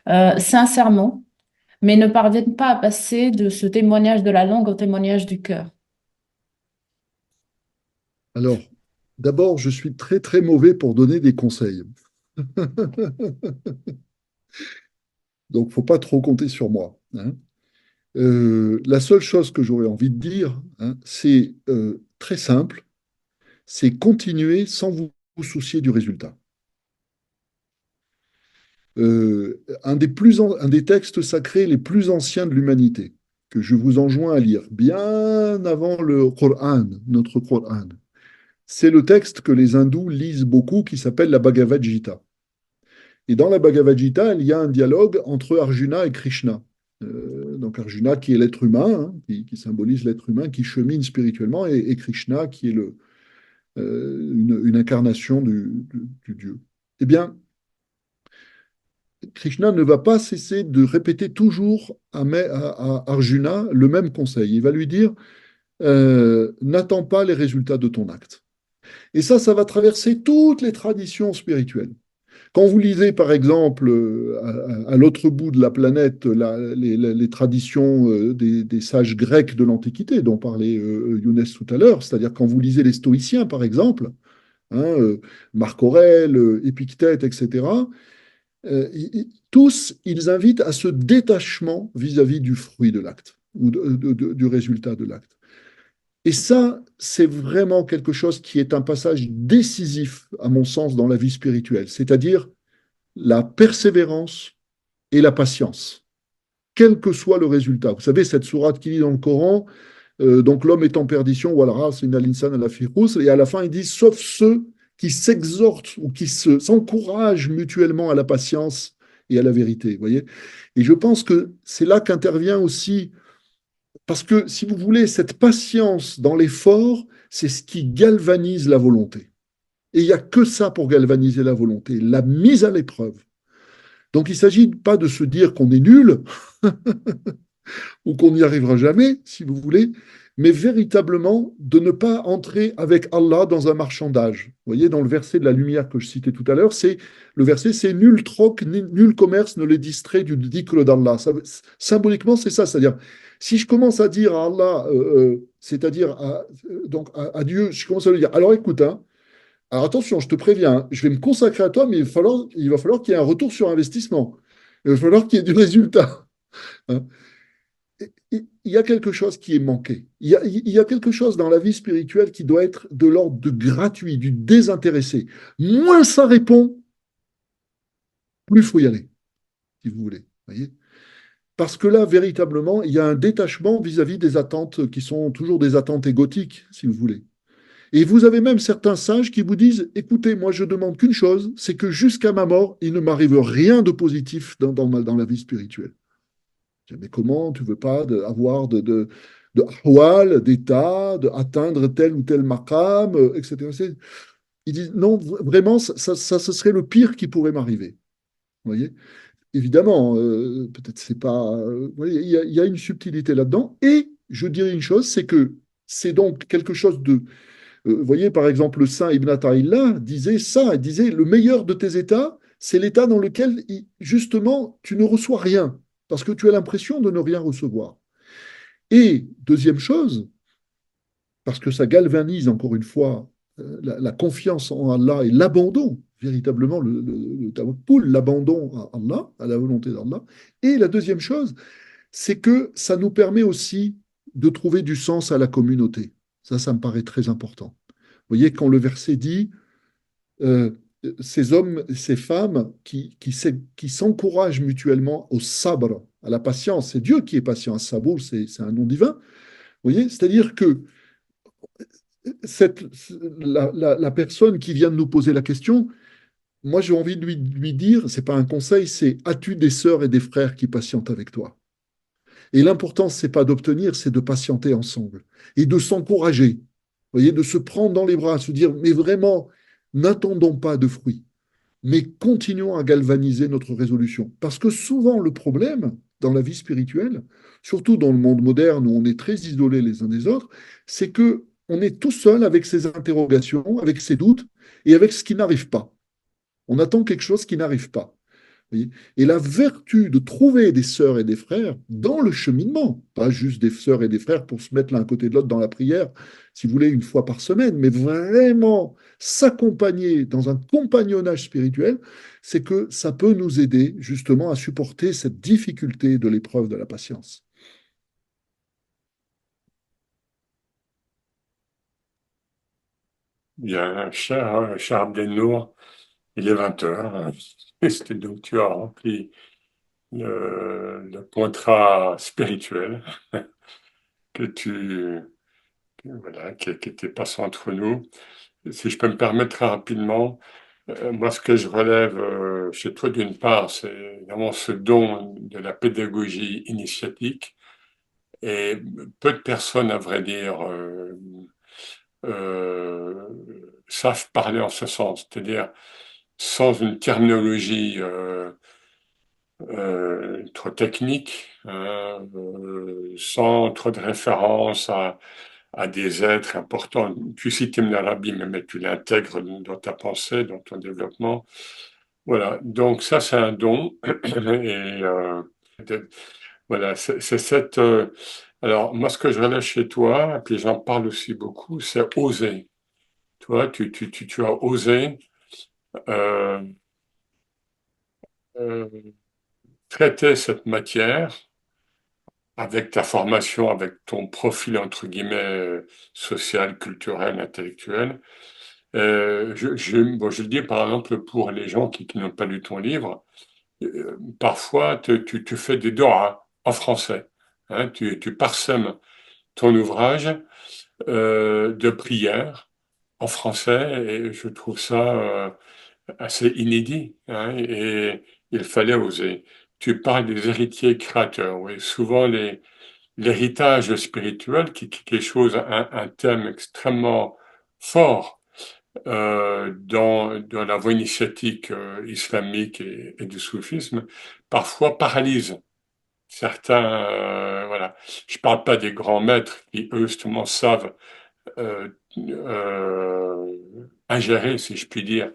sincèrement, mais ne parviennent pas à passer de ce témoignage de la langue au témoignage du cœur? Alors, d'abord, je suis très très mauvais pour donner des conseils. Donc, faut pas trop compter sur moi, hein. La seule chose que j'aurais envie de dire, hein, c'est très simple, c'est continuer sans vous soucier du résultat. Un des textes sacrés les plus anciens de l'humanité, que je vous enjoins à lire, bien avant le Coran, notre Coran, c'est le texte que les hindous lisent beaucoup, qui s'appelle la Bhagavad Gita. Et dans la Bhagavad Gita, il y a un dialogue entre Arjuna et Krishna. Donc Arjuna qui est l'être humain, hein, qui symbolise l'être humain, qui chemine spirituellement, et Krishna qui est une incarnation du Dieu. Eh bien, Krishna ne va pas cesser de répéter toujours à Arjuna le même conseil. Il va lui dire, n'attends pas les résultats de ton acte. Et ça va traverser toutes les traditions spirituelles. Quand vous lisez, par exemple, à l'autre bout de la planète, les traditions des sages grecs de l'Antiquité, dont parlait Younes tout à l'heure, c'est-à-dire quand vous lisez les stoïciens, par exemple, hein, Marc Aurèle, Épictète, etc., tous, ils invitent à ce détachement vis-à-vis du fruit de l'acte ou du résultat de l'acte. Et ça, c'est vraiment quelque chose qui est un passage décisif, à mon sens, dans la vie spirituelle, c'est-à-dire la persévérance et la patience, quel que soit le résultat. Vous savez, cette sourate qui dit dans le Coran, donc l'homme est en perdition, voilà, c'est une alinsan à la firous, et à la fin, il dit, sauf ceux qui s'exhortent ou qui s'encouragent mutuellement à la patience et à la vérité. Vous voyez. Et je pense que c'est là qu'intervient aussi, parce que si vous voulez, cette patience dans l'effort, c'est ce qui galvanise la volonté. Et il n'y a que ça pour galvaniser la volonté, la mise à l'épreuve. Donc il ne s'agit pas de se dire qu'on est nul ou qu'on n'y arrivera jamais, si vous voulez, mais véritablement de ne pas entrer avec Allah dans un marchandage. Vous voyez, dans le verset de la lumière que je citais tout à l'heure, le verset, c'est nul troc, nul commerce ne les distrait du dhikr d'Allah. Symboliquement, c'est ça, c'est-à-dire, si je commence à dire à Allah, c'est-à-dire à Dieu, je commence à lui dire, alors écoute, hein, alors attention, je te préviens, hein, je vais me consacrer à toi, mais il va falloir qu'il y ait un retour sur investissement. Il va falloir qu'il y ait du résultat, hein. Il y a quelque chose qui est manqué. Il y a quelque chose dans la vie spirituelle qui doit être de l'ordre du gratuit, du désintéressé. Moins ça répond, plus il faut y aller, si vous voulez. Voyez. Parce que là, véritablement, il y a un détachement vis-à-vis des attentes qui sont toujours des attentes égotiques, si vous voulez. Et vous avez même certains sages qui vous disent, écoutez, moi je demande qu'une chose, c'est que jusqu'à ma mort, il ne m'arrive rien de positif dans la vie spirituelle. Mais comment tu veux pas avoir de ahwal, d'état, d'atteindre tel ou tel maqam, etc. Ils disent, non, vraiment, ce serait le pire qui pourrait m'arriver. Vous voyez. Évidemment, peut-être c'est pas. Vous voyez, il y a une subtilité là-dedans. Et je dirais une chose, c'est que c'est donc quelque chose de vous voyez, par exemple, le saint Ibn Ata'illah disait ça, il disait, le meilleur de tes états, c'est l'état dans lequel, justement, tu ne reçois rien, parce que tu as l'impression de ne rien recevoir. Et deuxième chose, parce que ça galvanise encore une fois la confiance en Allah et l'abandon, véritablement le tawakkul, l'abandon à Allah, à la volonté d'Allah. Et la deuxième chose, c'est que ça nous permet aussi de trouver du sens à la communauté. Ça me paraît très important. Vous voyez, quand le verset dit euh, ces hommes, ces femmes qui s'encouragent mutuellement au sabre, à la patience, c'est Dieu qui est patient. Sabour, c'est un nom divin. Vous voyez, c'est-à-dire que cette, la personne qui vient de nous poser la question, moi j'ai envie de lui dire, c'est pas un conseil, c'est as-tu des sœurs et des frères qui patientent avec toi? Et l'important, c'est pas d'obtenir, c'est de patienter ensemble et de s'encourager. voyez, de se prendre dans les bras, se dire, mais vraiment, n'attendons pas de fruits, mais continuons à galvaniser notre résolution. Parce que souvent, le problème dans la vie spirituelle, surtout dans le monde moderne où on est très isolés les uns des autres, c'est que on est tout seul avec ses interrogations, avec ses doutes et avec ce qui n'arrive pas. On attend quelque chose qui n'arrive pas. Oui. Et la vertu de trouver des sœurs et des frères dans le cheminement, pas juste des sœurs et des frères pour se mettre l'un à côté de l'autre dans la prière, si vous voulez, une fois par semaine, mais vraiment s'accompagner dans un compagnonnage spirituel, c'est que ça peut nous aider justement à supporter cette difficulté de l'épreuve de la patience. Il y a un cher Abdelnour, il est 20 heures. Donc tu as rempli le contrat spirituel que voilà, qui était passé entre nous. Si je peux me permettre très rapidement, moi, ce que je relève chez toi, d'une part, c'est vraiment ce don de la pédagogie initiatique. Et peu de personnes, à vrai dire, euh, savent parler en ce sens, c'est-à-dire sans une terminologie trop technique, hein, sans trop de références à des êtres importants. Tu cites Ibn Arabi, mais tu l'intègres dans ta pensée, dans ton développement. Voilà, donc ça c'est un don. Et de- voilà, c'est cette... alors moi ce que je relève chez toi, et puis j'en parle aussi beaucoup, c'est oser. Toi, tu as osé euh, euh, traiter cette matière avec ta formation, avec ton profil entre guillemets social, culturel, intellectuel. Bon, je le dis par exemple pour les gens qui n'ont pas lu ton livre. Parfois, tu fais des doras en français. Hein, tu parsèmes ton ouvrage de prière en français et je trouve ça assez inédit. Hein, et il fallait oser. Tu parles des héritiers créateurs. Oui, souvent l'héritage spirituel, qui est quelque chose, un thème extrêmement fort dans la voie initiatique islamique et du soufisme, parfois paralyse certains. Voilà. Je parle pas des grands maîtres qui, eux, justement, savent euh, euh, ingérer, si je puis dire,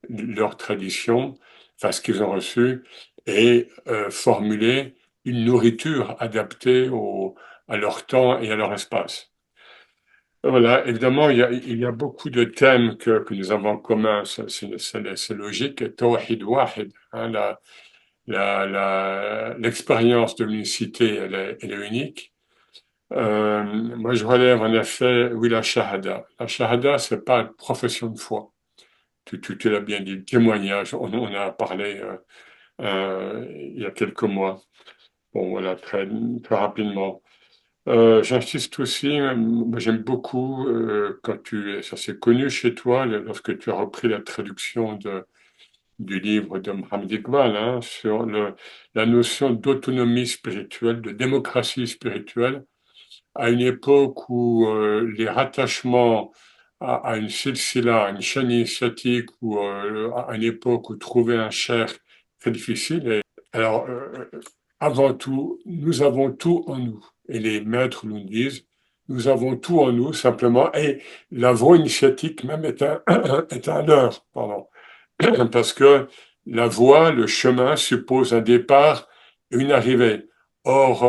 leur tradition, enfin ce qu'ils ont reçu, et formuler une nourriture adaptée à leur temps et à leur espace. Voilà, évidemment, il y a beaucoup de thèmes que nous avons en commun, c'est logique. Tawhid wahid, hein, l'expérience de l'unicité, elle est unique. Moi, je relève en effet, oui, la shahada. La shahada, c'est pas une profession de foi. Tu l'as bien dit, le témoignage, on en a parlé il y a quelques mois. Bon, voilà, très, très rapidement. J'insiste aussi, moi j'aime beaucoup quand ça s'est connu chez toi, lorsque tu as repris la traduction du livre de Mohamed Iqbal, hein, sur la notion d'autonomie spirituelle, de démocratie spirituelle, à une époque où les rattachements à une silsila, à une chaîne initiatique, ou à une époque où trouver un cher très difficile. Alors, avant tout, nous avons tout en nous. Et les maîtres nous disent, nous avons tout en nous, simplement. Et la voie initiatique même est un leurre, pardon. Parce que la voie, le chemin suppose un départ et une arrivée. Or,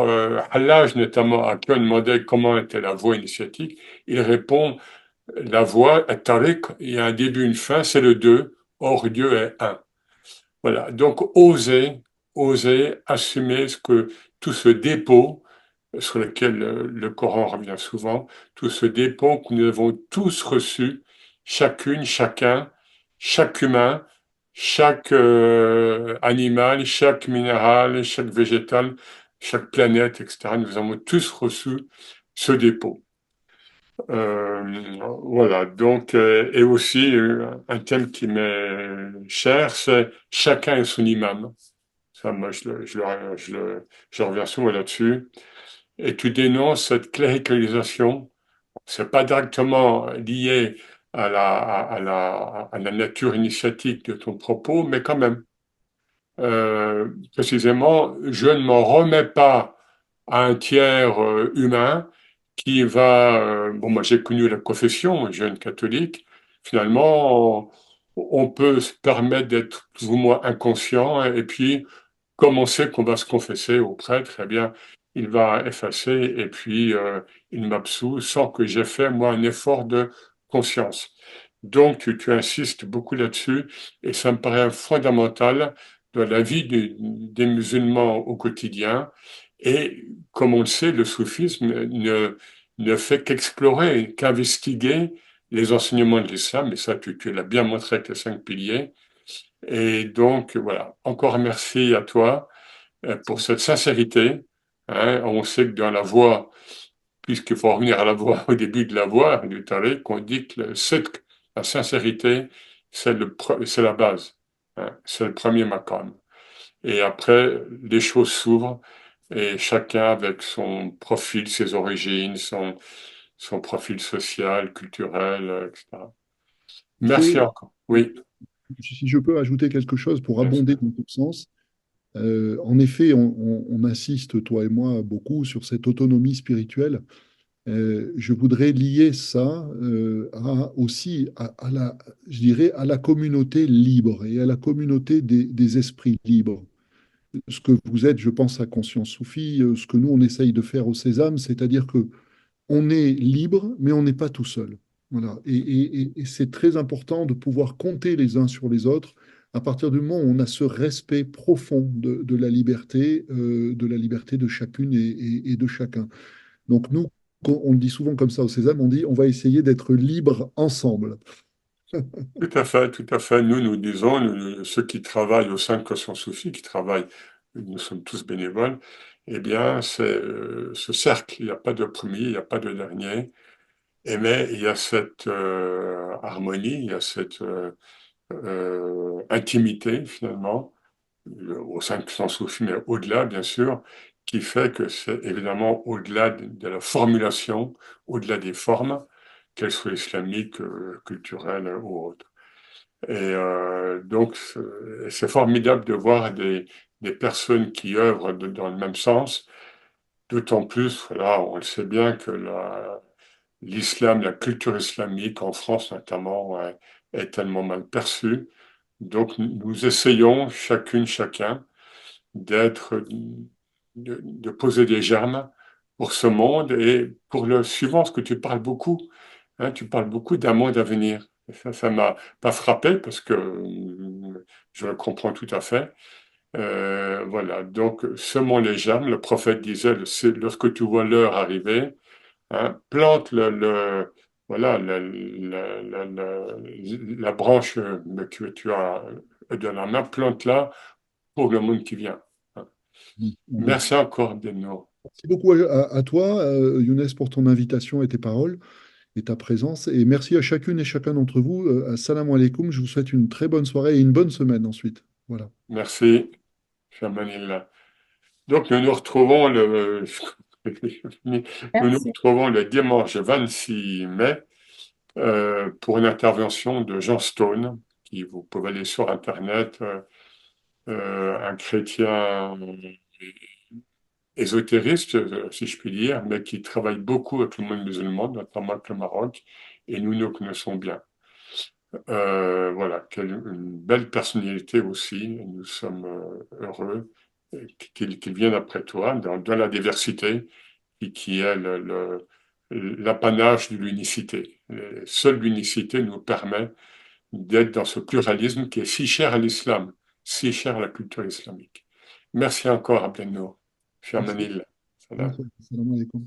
Hallaj, notamment, à qui on demandait comment était la voie initiatique, il répond, la voie, tariq, il y a un début, une fin, c'est le deux. Or, Dieu est un. Voilà, donc oser assumer tout ce dépôt sur lequel le Coran revient souvent, tout ce dépôt que nous avons tous reçu, chacune, chacun, chaque humain, chaque animal, chaque minéral, chaque végétal, chaque planète, etc. Nous avons tous reçu ce dépôt. Voilà, donc, et aussi un thème qui m'est cher, c'est chacun est son imam. Ça, moi, je reviens souvent là-dessus. Et tu dénonces cette cléricalisation, c'est pas directement lié à la nature initiatique de ton propos, mais quand même. Précisément, je ne m'en remets pas à un tiers humain qui va... bon, moi j'ai connu la confession, jeune catholique. Finalement, on peut se permettre d'être plus ou moins inconscient et puis, comme on sait qu'on va se confesser au prêtre, eh bien, il va effacer et puis il m'absout sans que j'ai fait, moi, un effort de conscience. Donc, tu insistes beaucoup là-dessus et ça me paraît fondamental dans la vie des musulmans au quotidien. Et comme on le sait, le soufisme ne fait qu'explorer, qu'investiguer les enseignements de l'islam, et ça, tu l'as bien montré avec les 5 piliers. Et donc, voilà, encore merci à toi pour cette sincérité. Hein. On sait que dans la voie, puisqu'il faut revenir à la voie, au début de la voie du tariq, qu'on dit que la sincérité, c'est la base. Hein. C'est le premier maqam. Et après, les choses s'ouvrent et chacun avec son profil, ses origines, son profil social, culturel, etc. Merci J'ai, encore. Oui, si je peux ajouter quelque chose pour bien abonder sûr. dans ton sens, en effet, on insiste, toi et moi, beaucoup sur cette autonomie spirituelle. Je voudrais lier ça aussi à la, je dirais, à la communauté libre et à la communauté des esprits libres. Ce que vous êtes, je pense, à Conscience Soufie, ce que nous, on essaye de faire au Sésame, c'est-à-dire que on est libre, mais on n'est pas tout seul. Voilà. Et c'est très important de pouvoir compter les uns sur les autres à partir du moment où on a ce respect profond de la liberté de chacune et de chacun. Donc nous, on le dit souvent comme ça au Sésame, on dit on va essayer d'être libre ensemble. Tout à fait, tout à fait. Nous disons, ceux qui travaillent au sein de Conscience Soufie, qui travaillent, nous sommes tous bénévoles, eh bien, c'est ce cercle. Il n'y a pas de premier, il n'y a pas de dernier. Mais il y a cette harmonie, il y a cette intimité, finalement, au sein de Conscience Soufie, mais au-delà, bien sûr, qui fait que c'est évidemment au-delà de la formulation, au-delà des formes, qu'elles soient islamiques, culturelles ou autres. Et donc, c'est formidable de voir des personnes qui œuvrent dans le même sens, d'autant plus, voilà, on le sait bien que l'islam, la culture islamique en France notamment, ouais, est tellement mal perçue. Donc, nous essayons, chacune, chacun, de poser des germes pour ce monde et pour le suivant, parce que tu parles beaucoup. Hein, tu parles beaucoup d'un monde à venir. Et ça m'a pas frappé parce que je le comprends tout à fait. Voilà, donc semons les germes. Le prophète disait, lorsque tu vois l'heure arriver, hein, plante voilà, la branche que tu as de la main, plante-la pour le monde qui vient. Hein. Merci encore, Abdelnour. Merci beaucoup à toi, Younes, pour ton invitation et tes paroles et ta présence. Et merci à chacune et chacun d'entre vous. Assalamu alaikum. Je vous souhaite une très bonne soirée et une bonne semaine ensuite. Voilà. Merci, cher Manila. Donc, nous nous Merci. retrouvons le dimanche 26 mai pour une intervention de Jean Stone, qui vous pouvez aller sur Internet, un chrétien ésotériste, si je puis dire, mais qui travaille beaucoup avec le monde musulman, notamment avec le Maroc, et nous connaissons bien. Voilà, quelle une belle personnalité aussi. Nous sommes heureux qu'il vienne après toi dans la diversité qui est l'apanage de l'unicité. Seule l'unicité nous permet d'être dans ce pluralisme qui est si cher à l'islam, si cher à la culture islamique. Merci encore, Abdel Nour. Cher Merci. Manil. Bonne Salam. soirée. Assalamu alaikum.